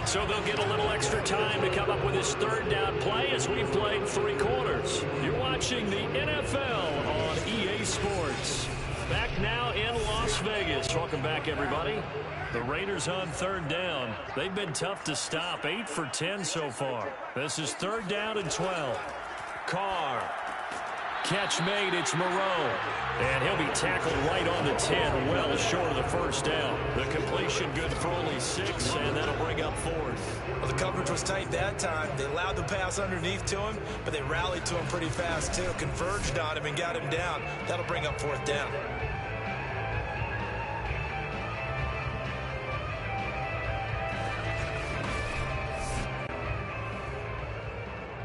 So they'll get a little extra time to come up with his 3rd down play as we've played 3 quarters. You're watching the NFL on EA Sports. Back now in Las Vegas. Welcome back, everybody. The Raiders on 3rd down. They've been tough to stop. 8 for 10 so far. This is 3rd down and 12. Carr. Catch made, it's Moreau. And he'll be tackled right on the 10, well short of the first down. The completion good for only 6, and that'll bring up 4th. Well, the coverage was tight that time. They allowed the pass underneath to him, but they rallied to him pretty fast, too. Converged on him and got him down. That'll bring up 4th down.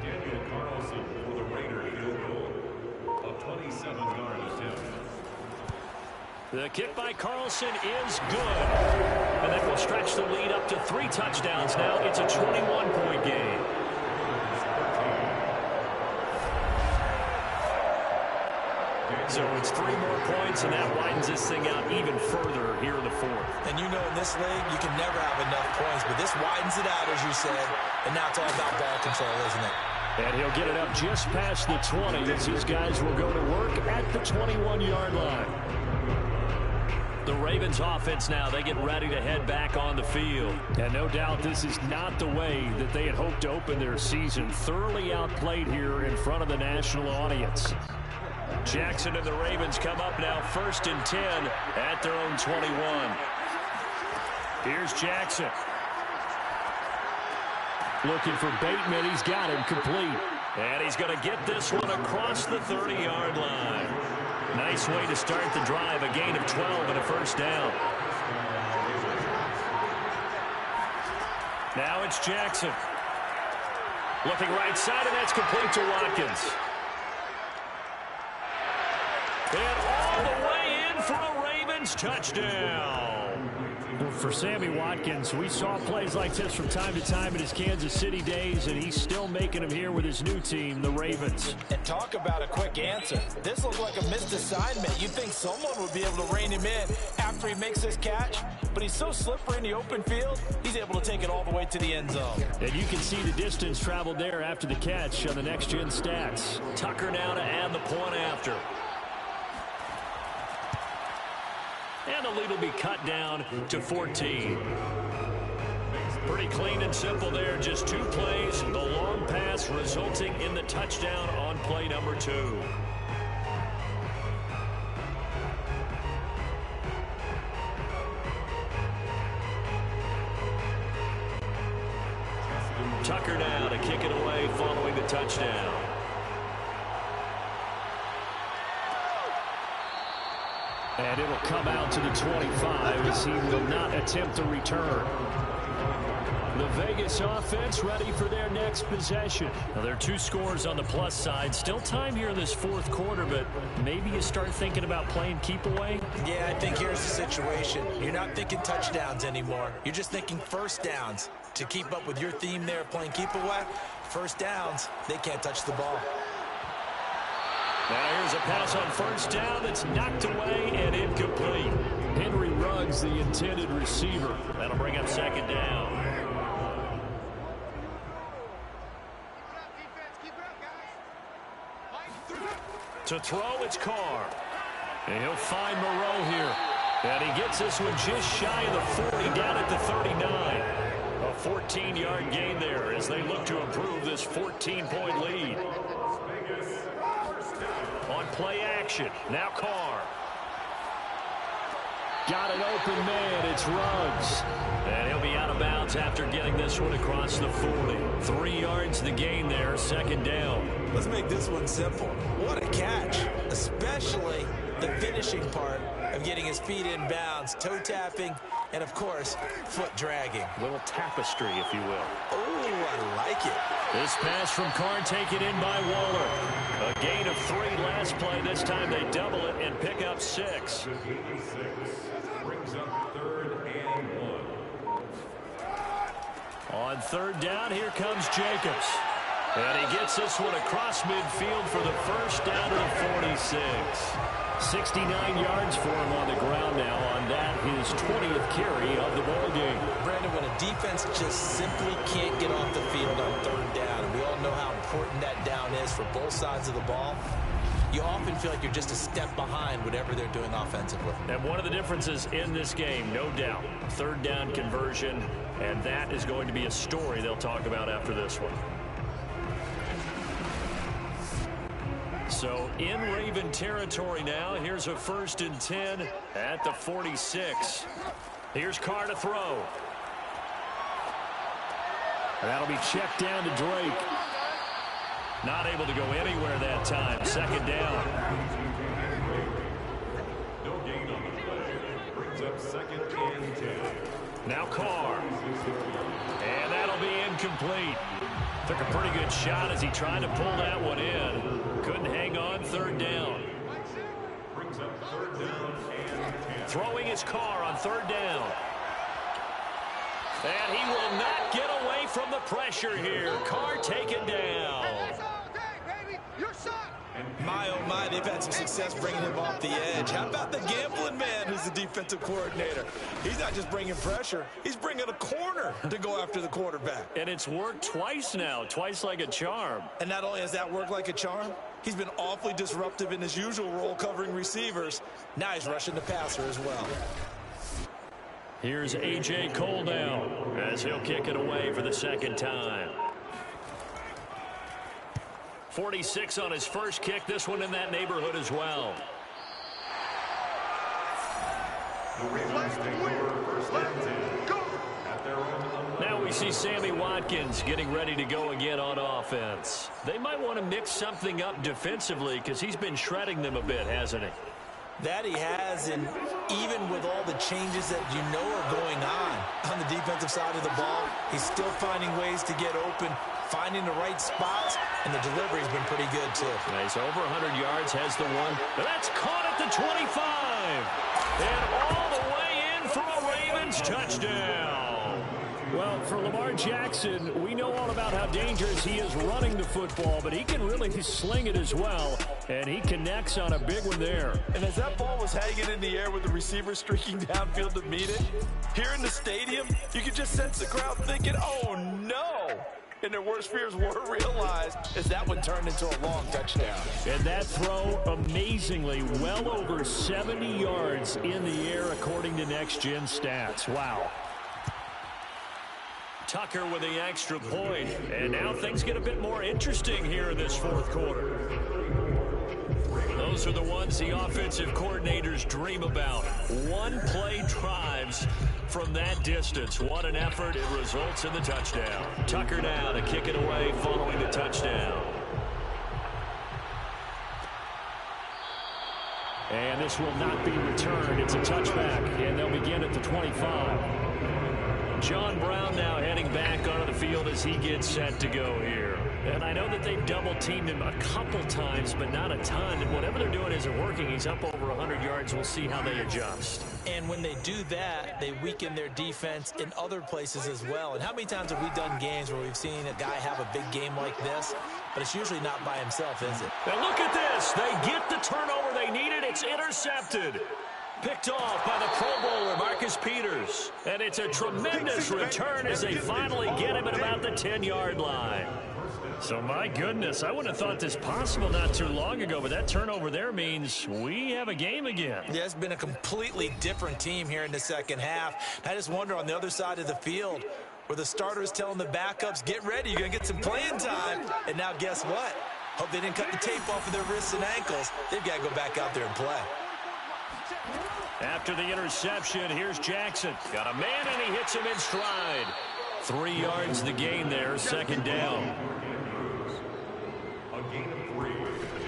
Daniel Carlson for the Raiders field goal. 27-yard attempt. The kick by Carlson is good. And that will stretch the lead up to 3 touchdowns now. It's a 21-point game. Daniel So it's 3 more points, and that widens this thing out even further here in the fourth. And you know in this league, you can never have enough points, but this widens it out, as you said, and now it's all about ball control, isn't it? And he'll get it up just past the 20 as his guys will go to work at the 21-yard line. The Ravens offense now, they get ready to head back on the field. And no doubt this is not the way that they had hoped to open their season. Thoroughly outplayed here in front of the national audience. Jackson and the Ravens come up now 1st and 10 at their own 21. Here's Jackson. Looking for Bateman. He's got him complete. And he's going to get this one across the 30-yard line. Nice way to start the drive. A gain of 12 and a first down. Now it's Jackson. Looking right side, and that's complete to Watkins. And all the way in for a Ravens touchdown. Well, for Sammy Watkins, we saw plays like this from time to time in his Kansas City days, and he's still making them here with his new team, the Ravens. And talk about a quick answer. This looked like a missed assignment. You'd think someone would be able to rein him in after he makes this catch, but he's so slippery in the open field, he's able to take it all the way to the end zone. And you can see the distance traveled there after the catch on the next-gen stats. Tucker now to add the point after. And the lead will be cut down to 14. Pretty clean and simple there. Just 2 plays. The long pass resulting in the touchdown on play number 2. Tucker now to kick it away following the touchdown. And it'll come out to the 25 as he will not attempt a return. The Vegas offense ready for their next possession. Now, there are 2 scores on the plus side. Still time here in this 4th quarter, but maybe you start thinking about playing keep away? Yeah, I think here's the situation. You're not thinking touchdowns anymore. You're just thinking first downs. To keep up with your theme there, playing keep away, first downs, they can't touch the ball. Now here's a pass on first down that's knocked away and incomplete. Henry Ruggs, the intended receiver. That'll bring up 2nd down. To throw, it's Carr. And he'll find Moreau here. And he gets this one just shy of the 40, down at the 39. A 14-yard gain there as they look to improve this 14-point lead. On play action, now Carr. Got an open man, it's Ruggs. And he'll be out of bounds after getting this one across the 40. 3 yards the gain there, 2nd down. Let's make this one simple. What a catch, especially the finishing part of getting his feet in bounds, toe tapping, and of course, foot dragging. A little tapestry, if you will. Oh, I like it. This pass from Carr taken in by Waller. A gain of 3 last play. This time they double it and pick up 6. Brings up 3rd and 1. On 3rd down, here comes Jacobs. And he gets this one across midfield for the first down to the 46. 69 yards for him on the ground now on that, his 20th carry of the ball game. Brandon, when a defense just simply can't get off the field on 3rd down, and we all know how important that down is for both sides of the ball, you often feel like you're just a step behind whatever they're doing offensively. And one of the differences in this game, no doubt, 3rd down conversion, and that is going to be a story they'll talk about after this one. So in Raven territory now. Here's a 1st and 10 at the 46. Here's Carr to throw. That'll be checked down to Drake. Not able to go anywhere that time. 2nd down. No gain on the play. Brings up 2nd and 10. Now Carr. And that'll be incomplete. Took a pretty good shot as he tried to pull that one in. Couldn't hang on. 3rd down. Brings up 3rd down and 10. Throwing his Carr on 3rd down. And he will not get away from the pressure here. Carr taken down. My, oh my, they've had some success bringing him off the edge. How about the gambling man who's the defensive coordinator? He's not just bringing pressure, he's bringing a corner to go after the quarterback. And it's worked twice now, twice like a charm. And not only has that worked like a charm, he's been awfully disruptive in his usual role covering receivers. Now he's rushing the passer as well. Here's A.J. Cole now as he'll kick it away for the second time. 46 on his first kick. This one in that neighborhood as well. Now we see Sammy Watkins getting ready to go again on offense. They might want to mix something up defensively because he's been shredding them a bit, hasn't he? That he has, and even with all the changes that you know are going on the defensive side of the ball, he's still finding ways to get open, finding the right spots, and the delivery's been pretty good, too. He's over 100 yards, has the one. That's caught at the 25. And all the way in for a Ravens touchdown. Well, for Lamar Jackson, we know all about how dangerous he is running the football, but he can really sling it as well, and he connects on a big one there. And as that ball was hanging in the air with the receiver streaking downfield to meet it, here in the stadium, you could just sense the crowd thinking, oh, no. And their worst fears were realized as that one turned into a long touchdown. And that throw, amazingly, well over 70 yards in the air, according to Next Gen Stats. Wow. Tucker with the extra point. And now things get a bit more interesting here in this fourth quarter. Those are the ones the offensive coordinators dream about. One-play drives from that distance. What an effort. It results in the touchdown. Tucker now to kick it away following the touchdown. And this will not be returned. It's a touchback, and they'll begin at the 25. John Brown now heading back onto the field as he gets set to go here. And I know that they've double-teamed him a couple times, but not a ton. And whatever they're doing isn't working. He's up over 100 yards. We'll see how they adjust. And when they do that, they weaken their defense in other places as well. And how many times have we done games where we've seen a guy have a big game like this? But it's usually not by himself, is it? And look at this. They get the turnover they needed. It's intercepted. Picked off by the Pro Bowler, Marcus Peters. And it's a tremendous return as they finally get him at about the 10-yard line. So, my goodness, I wouldn't have thought this possible not too long ago, but that turnover there means we have a game again. Yeah, it's been a completely different team here in the second half. I just wonder on the other side of the field where the starters telling the backups, get ready, you're going to get some playing time. And now guess what? Hope they didn't cut the tape off of their wrists and ankles. They've got to go back out there and play. After the interception, here's Jackson. Got a man, and he hits him in stride. 3 yards the gain there, second down.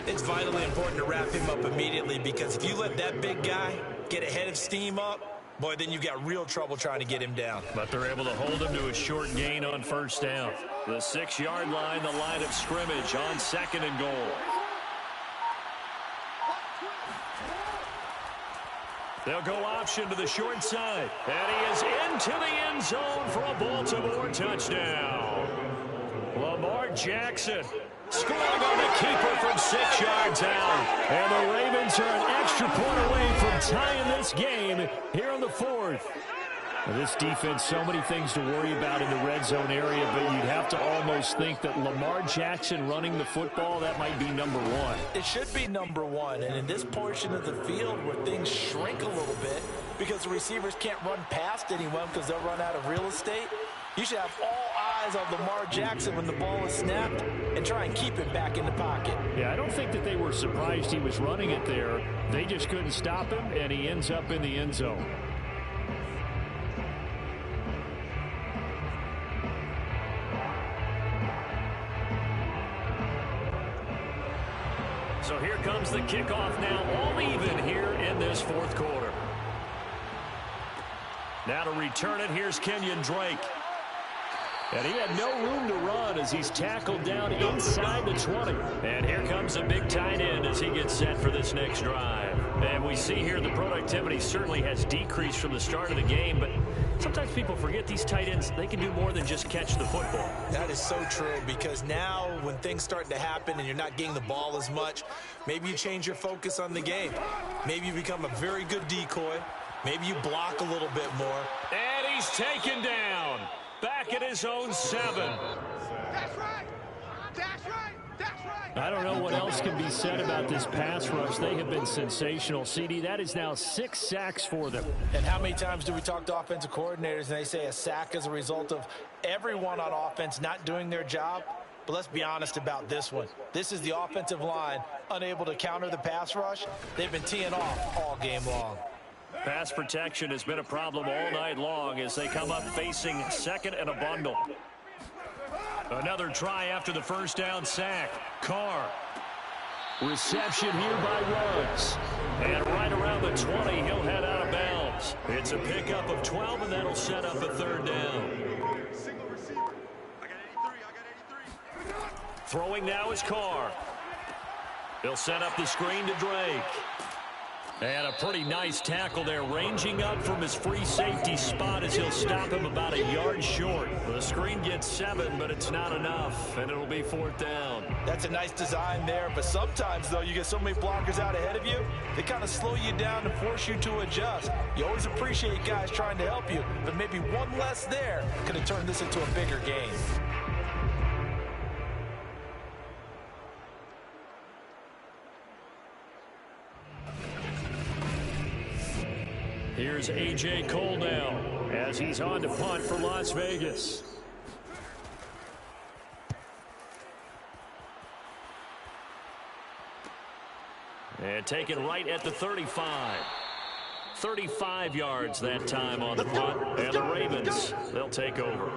It's vitally important to wrap him up immediately because if you let that big guy get a head of steam up, boy, then you've got real trouble trying to get him down. But they're able to hold him to a short gain on first down. The 6-yard line, the line of scrimmage on second and goal. They'll go option to the short side. And he is into the end zone for a Baltimore touchdown. Lamar Jackson scoring on the keeper from 6 yards out. And the Ravens are an extra point away from tying this game here in the fourth. This defense, so many things to worry about in the red zone area, but you'd have to almost think that Lamar Jackson running the football, that might be number one. It should be number one, and in this portion of the field where things shrink a little bit because the receivers can't run past anyone because they'll run out of real estate, you should have all eyes on Lamar Jackson when the ball is snapped and try and keep him back in the pocket. Yeah, I don't think that they were surprised he was running it there. They just couldn't stop him, and he ends up in the end zone. So here comes the kickoff now, all even here in this fourth quarter. Now to return it, here's Kenyon Drake. And he had no room to run as he's tackled down inside the 20. And here comes a big tight end as he gets set for this next drive. And we see here the productivity certainly has decreased from the start of the game, but sometimes people forget these tight ends, they can do more than just catch the football. That is so true, because now when things start to happen and you're not getting the ball as much, maybe you change your focus on the game. Maybe you become a very good decoy. Maybe you block a little bit more. And he's taken down. Back at his own 7. That's right. That's right. That's right. I don't know what else can be said about this pass rush. They have been sensational. CD, that is now 6 sacks for them. And how many times do we talk to offensive coordinators and they say a sack is a result of everyone on offense not doing their job? But let's be honest about this one. This is the offensive line unable to counter the pass rush. They've been teeing off all game long. Pass protection has been a problem all night long as they come up facing 2nd and a bundle. Another try after the first down sack. Carr. Reception here by Ruggs. And right around the 20, he'll head out of bounds. It's a pickup of 12, and that'll set up a 3rd down. Single receiver. I got 83. Throwing now is Carr. He'll set up the screen to Drake. And a pretty nice tackle there, ranging up from his free safety spot as he'll stop him about a yard short. The screen gets 7, but it's not enough, and it'll be 4th down. That's a nice design there, but sometimes, though, you get so many blockers out ahead of you, they kind of slow you down and force you to adjust. You always appreciate guys trying to help you, but maybe one less there could have turned this into a bigger game. Here's A.J. Cole now as he's on to punt for Las Vegas. And taken right at the 35. 35 yards that time on the punt. And the Ravens, they'll take over.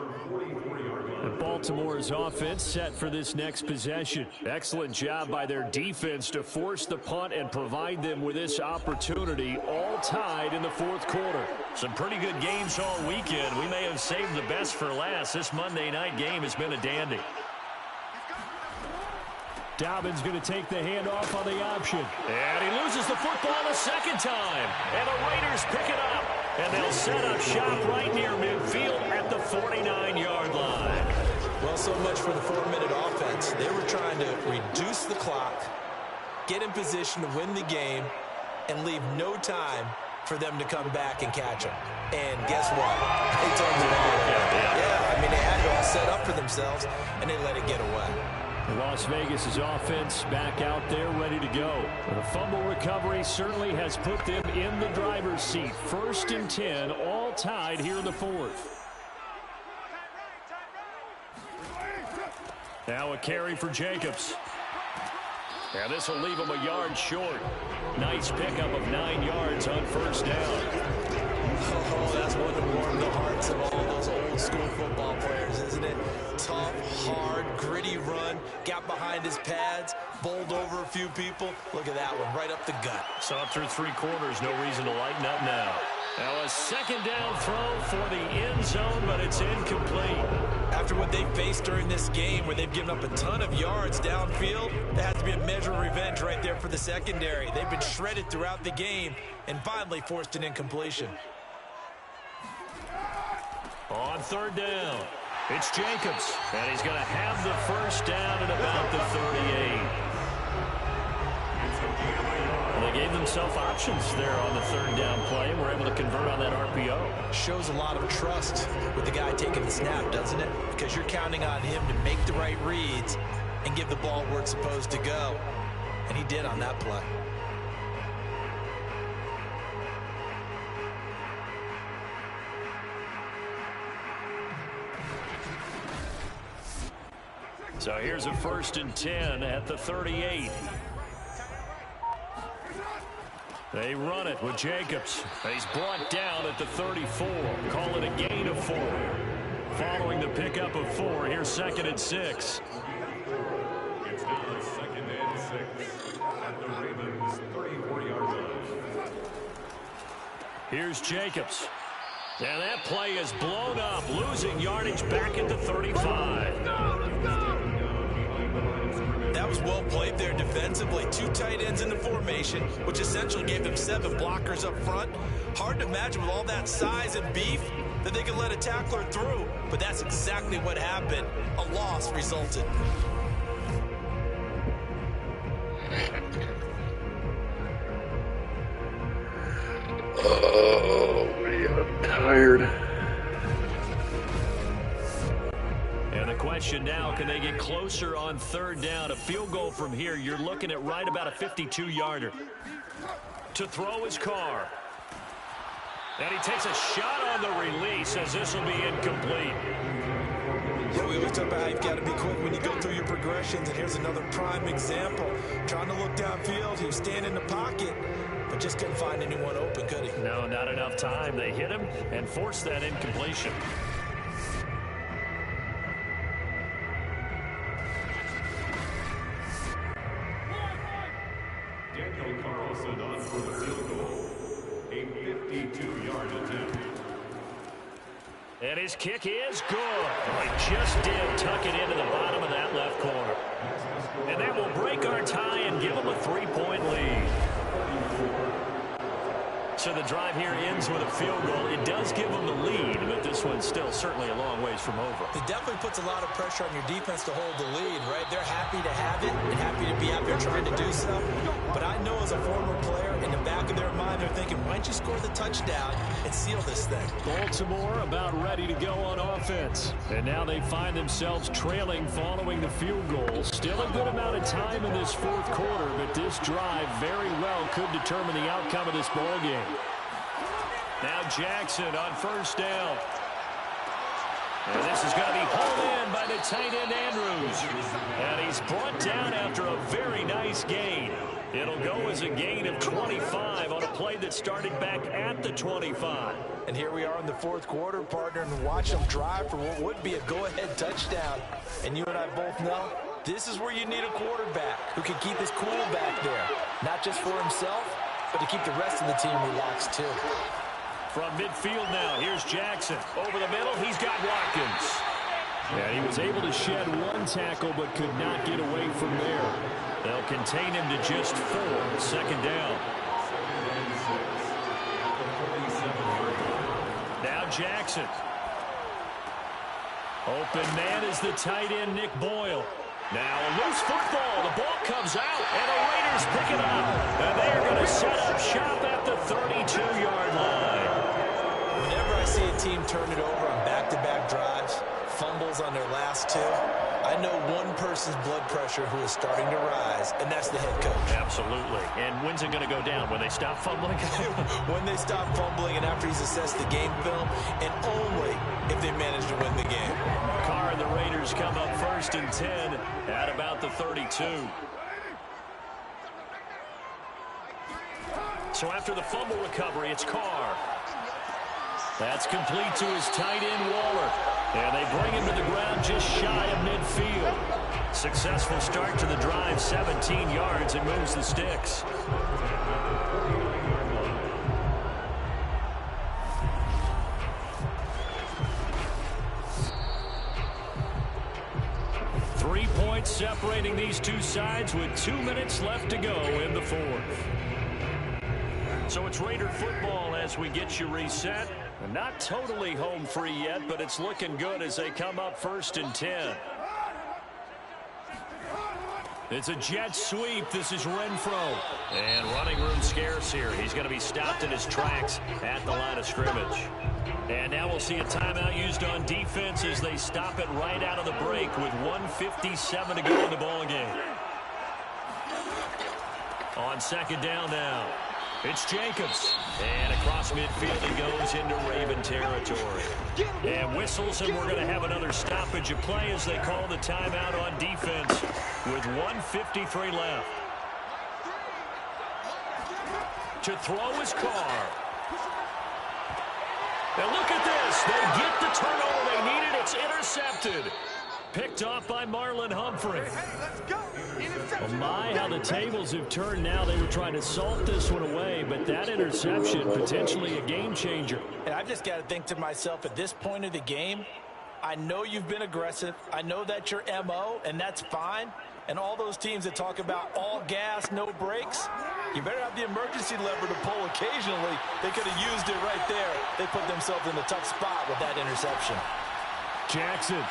And Baltimore's offense set for this next possession. Excellent job by their defense to force the punt and provide them with this opportunity, all tied in the 4th quarter. Some pretty good games all weekend. We may have saved the best for last. This Monday night game has been a dandy. Dobbins going to take the handoff on the option. And he loses the football a 2nd time. And the Raiders pick it up. And they'll set up shop right near midfield at the 49-yard line. Well, so much for the 4-minute offense. They were trying to reduce the clock, get in position to win the game, and leave no time for them to come back and catch them. And guess what? They turned it all. Yeah, I mean, they had it all set up for themselves, and they let it get away. Las Vegas' offense back out there ready to go. The fumble recovery certainly has put them in the driver's seat. 1st and 10, all tied here in the 4th. Now a carry for Jacobs. And this will leave him a yard short. Nice pickup of 9 yards on 1st down. Oh, that's one to warm the hearts of all those old school football players, isn't it? Tough, hard, gritty run, got behind his pads, bowled over a few people. Look at that one, right up the gut. Saw through 3 quarters, no reason to lighten up now. Now a 2nd down throw for the end zone, but it's incomplete. After what they faced during this game, where they've given up a ton of yards downfield, there has to be a measure of revenge right there for the secondary. They've been shredded throughout the game and finally forced an incompletion. On 3rd down, it's Jacobs, and he's going to have the 1st down at about the 38. Well, they gave themselves options there on the 3rd down play, and were able to convert on that RPO. Shows a lot of trust with the guy taking the snap, doesn't it? Because you're counting on him to make the right reads and give the ball where it's supposed to go. And he did on that play. So here's a 1st and 10 at the 38. They run it with Jacobs. He's brought down at the 34. Call it a gain of 4. Following the pickup of 4, here's 2nd and 6. It's now 2nd and 6 at the Ravens' 34-yard line. Here's Jacobs. And that play is blown up, losing yardage back at the 35. That was well played there defensively. 2 tight ends in the formation, which essentially gave them 7 blockers up front. Hard to imagine with all that size and beef, that they could let a tackler through, but that's exactly what happened. A loss resulted. Oh, man, I'm tired. And the question now, can they get closer on third down? A field goal from here, you're looking at right about a 52-yarder. To throw his Carr. And he takes a shot on the release as this will be incomplete. Yeah, we always talk about how you've got to be quick when you go through your progressions, and here's another prime example. Trying to look downfield, he was standing in the pocket, but just couldn't find anyone open, could he? No, not enough time. They hit him and forced that incompletion. Daniel Carlson on for the field goal. A 52-yard attempt. And his kick is good. Well, he just did tuck it into the bottom of that left corner. And that will break our tie and give them a 3-point lead. So the drive here ends with a field goal. It does give them the lead, but this one's still certainly a long ways from over. It definitely puts a lot of pressure on your defense to hold the lead, right? They're happy to have it and happy to be out there trying to do so. But I know as a former player, in the back of their mind, they're thinking, why don't you score the touchdown and seal this thing? Baltimore about ready to go on offense. And now they find themselves trailing following the field goal. Still a good amount of time in this fourth quarter, but this drive very well could determine the outcome of this ball game. Now Jackson on first down. And this is going to be hauled in by the tight end Andrews. And he's brought down after a very nice gain. It'll go as a gain of 25 on a play that started back at the 25. And here we are in the fourth quarter, partner, and watch them drive for what would be a go-ahead touchdown. And you and I both know this is where you need a quarterback who can keep his cool back there. Not just for himself, but to keep the rest of the team relaxed too. From midfield now, here's Jackson. Over the middle, he's got Watkins. And he was able to shed one tackle, but could not get away from there. They'll contain him to just 4, second down. Now Jackson. Open man is the tight end, Nick Boyle. Now a loose football. The ball comes out, and the Raiders pick it up. And they're going to set up shop at the 32-yard line. Whenever I see a team turn it over on back-to-back drives, fumbles on their last 2, I know one person's blood pressure who is starting to rise, and that's the head coach. Absolutely. And when's it going to go down? When they stop fumbling? When they stop fumbling and after he's assessed the game film, and only if they manage to win the game. Carr and the Raiders come up first and 10 at about the 32. So after the fumble recovery, it's Carr. That's complete to his tight end, Waller. And they bring him to the ground just shy of midfield. Successful start to the drive, 17 yards, and moves the sticks. Three points separating these two sides with 2 minutes left to go in the fourth. So it's Raider football as we get you reset. Not totally home free yet, but it's looking good as they come up first and 10. It's a jet sweep. This is Renfro. And running room scarce here. He's going to be stopped in his tracks at the line of scrimmage. And now we'll see a timeout used on defense as they stop it right out of the break with 1:57 to go in the ball game. On second down now. It's Jacobs. And across midfield he goes into Raven territory. And whistles, and we're going to have another stoppage of play as they call the timeout on defense with 1:53 left. To throw is Carr. And look at this. They get the turnover they needed. It's intercepted. Picked off by Marlon Humphrey. Oh my, how the tables have turned now. They were trying to salt this one away, but that interception, potentially a game changer. And I've just got to think to myself, at this point of the game, I know you've been aggressive. I know that's your MO, and that's fine. And all those teams that talk about all gas, no brakes, You better have the emergency lever to pull occasionally. They could have used it right there. They put themselves in a tough spot with that interception. Jackson.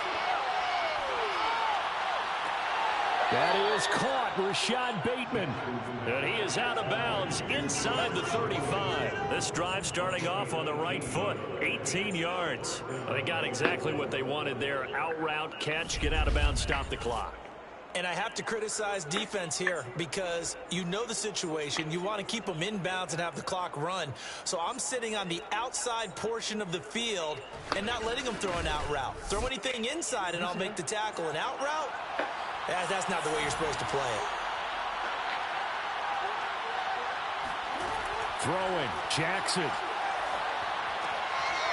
That is caught, Rashad Bateman. And he is out of bounds inside the 35. This drive starting off on the right foot, 18 yards. They got exactly what they wanted there. Out route, catch, get out of bounds, stop the clock. And I have to criticize defense here because you know the situation. You want to keep them inbounds and have the clock run. So I'm sitting on the outside portion of the field and not letting them throw an out route. Throw anything inside and I'll make the tackle. An out route? That's not the way you're supposed to play it. Throwing, Jackson.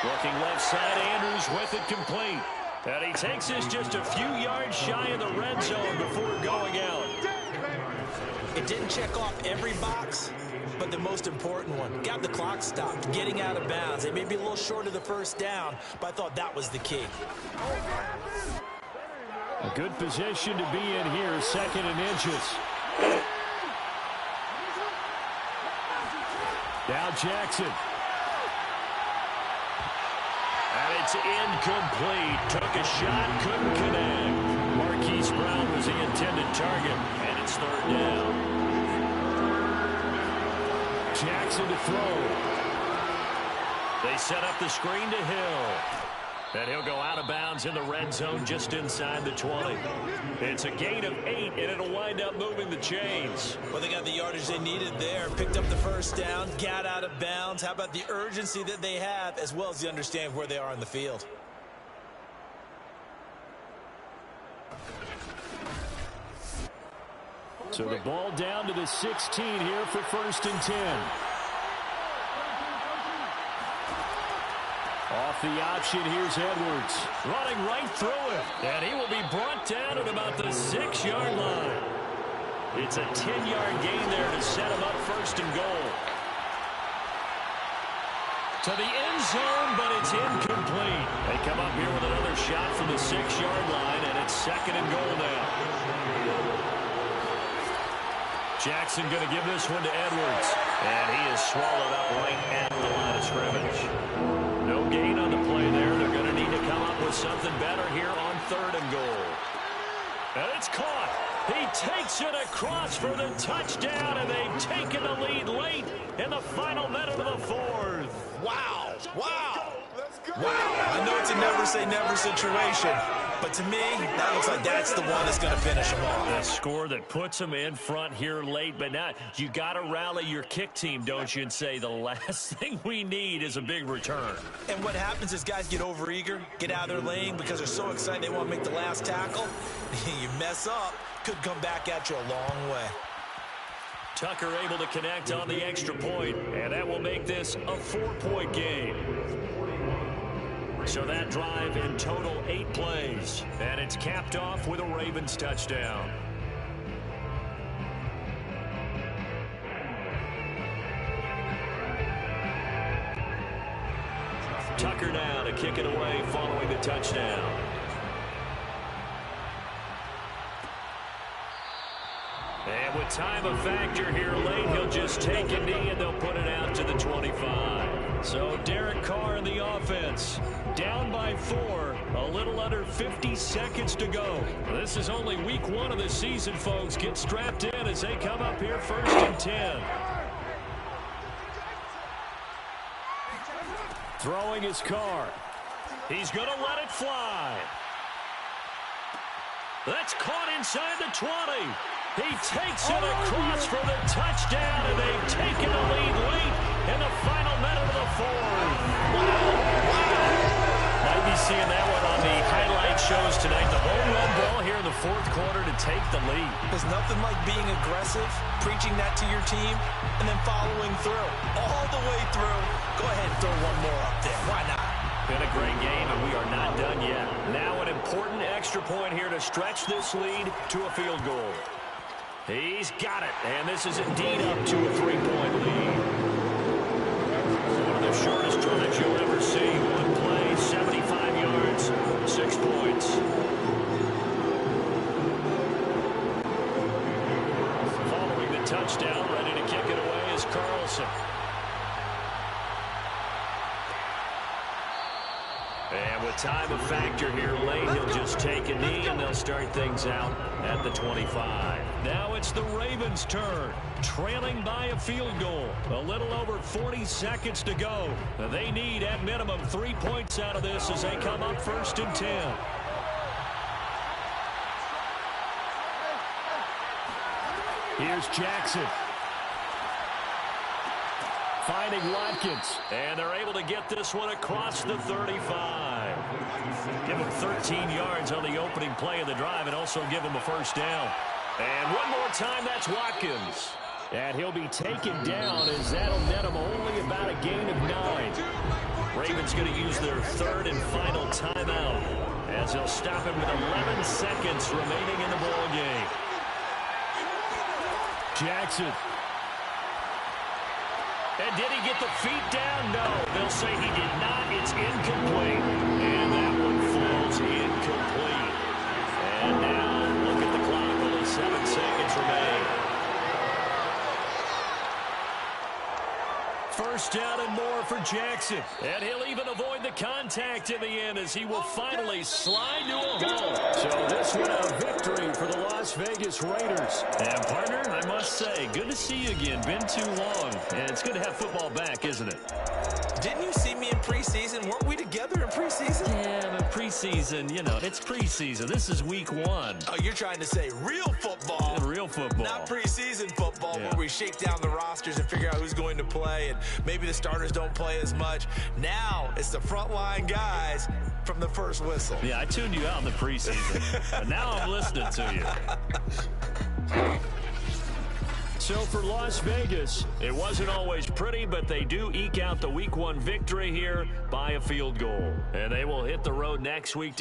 Looking left side, Andrews with it complete. And he takes this just a few yards shy of the red zone before going out. It didn't check off every box, but the most important one. Got the clock stopped, getting out of bounds. They may be a little short of the first down, but I thought that was the key. A good position to be in here, 2nd and inches. Now Jackson. And it's incomplete. Took a shot, couldn't connect. Marquise Brown was the intended target, and it's 3rd down. Jackson to throw. They set up the screen to Hill. And he'll go out of bounds in the red zone just inside the 20. It's a gain of 8, and it'll wind up moving the chains. Well, they got the yardage they needed there. Picked up the first down, got out of bounds. How about the urgency that they have, as well as the understanding where they are in the field? So the ball down to the 16 here for 1st and 10. Off the option, here's Edwards. Running right through it. And he will be brought down at about the 6-yard line. It's a 10-yard gain there to set him up 1st and goal. To the end zone, but it's incomplete. They come up here with another shot from the 6-yard line, and it's 2nd and goal now. Jackson going to give this one to Edwards. And he is swallowed up right at the line of scrimmage. No gain on the play there. They're going to need to come up with something better here on 3rd and goal. And it's caught. He takes it across for the touchdown, and they've taken the lead late in the final minute of the 4th. Wow. Wow. Wow. I know it's a never-say-never situation, but to me, that looks like that's the one that's going to finish them off. The score that puts them in front here late, but now you got to rally your kick team, don't you, and say the last thing we need is a big return. And what happens is guys get overeager, get out of their lane because they're so excited they want to make the last tackle. You mess up, could come back at you a long way. Tucker able to connect on the extra point, and that will make this a 4-point game. So that drive in total 8 plays, and it's capped off with a Ravens touchdown. Tucker now to kick it away following the touchdown. And with time a factor here late, he'll just take a knee and they'll put it out to the 25. So Derek Carr in the offense, down by 4, a little under 50 seconds to go. This is only week 1 of the season, folks. Get strapped in as they come up here 1st and 10. Throwing his Carr. He's going to let it fly. That's caught inside the 20. He takes it across for the touchdown, and they've taken the lead late in the final minute of the 4th. Might be seeing that one on the highlight shows tonight. The home run ball here in the 4th quarter to take the lead. There's nothing like being aggressive, preaching that to your team, and then following through. All the way through. Go ahead and throw one more up there. Why not? Been a great game, and we are not done yet. Now an important extra point here to stretch this lead to a field goal. He's got it, and this is indeed up to a 3-point lead. One of the shortest drives you'll ever see. One play, 75 yards, 6 points. Following the touchdown, ready to kick it away. Wilson. And with time a factor here late, he'll just take a knee, and they'll start things out at the 25. Now it's the Ravens' turn, trailing by a field goal. A little over 40 seconds to go. They need, at minimum, 3 points out of this as they come up 1st and 10. Here's Jackson. Finding Watkins. And they're able to get this one across the 35. Give him 13 yards on the opening play of the drive and also give him a first down. And one more time, that's Watkins. And he'll be taken down as that'll net him only about a gain of 9. Ravens going to use their 3rd and final timeout as they'll stop him with 11 seconds remaining in the ball game. Jackson. And did he get the feet down? No. They'll say he did not. It's incomplete. And that one falls incomplete. And now look at the clock. Only 7 seconds remain. First down and more for Jackson. And he'll even avoid the contact in the end as he will finally slide to a hole. So this one a victory for the Las Vegas Raiders. And partner, I must say, good to see you again. Been too long. And it's good to have football back, isn't it? Didn't you see me in preseason? Weren't we together in preseason? Yeah, but preseason, you know, it's preseason. This is week 1. Oh, you're trying to say real football. Yeah, real football. Not preseason football, Yeah. where we shake down the rosters and figure out who's going to play, and maybe the starters don't play as much. Now it's the frontline guys from the first whistle. Yeah, I tuned you out in the preseason. But now I'm listening to you. So for Las Vegas, it wasn't always pretty, but they do eke out the week 1 victory here by a field goal. And they will hit the road next week to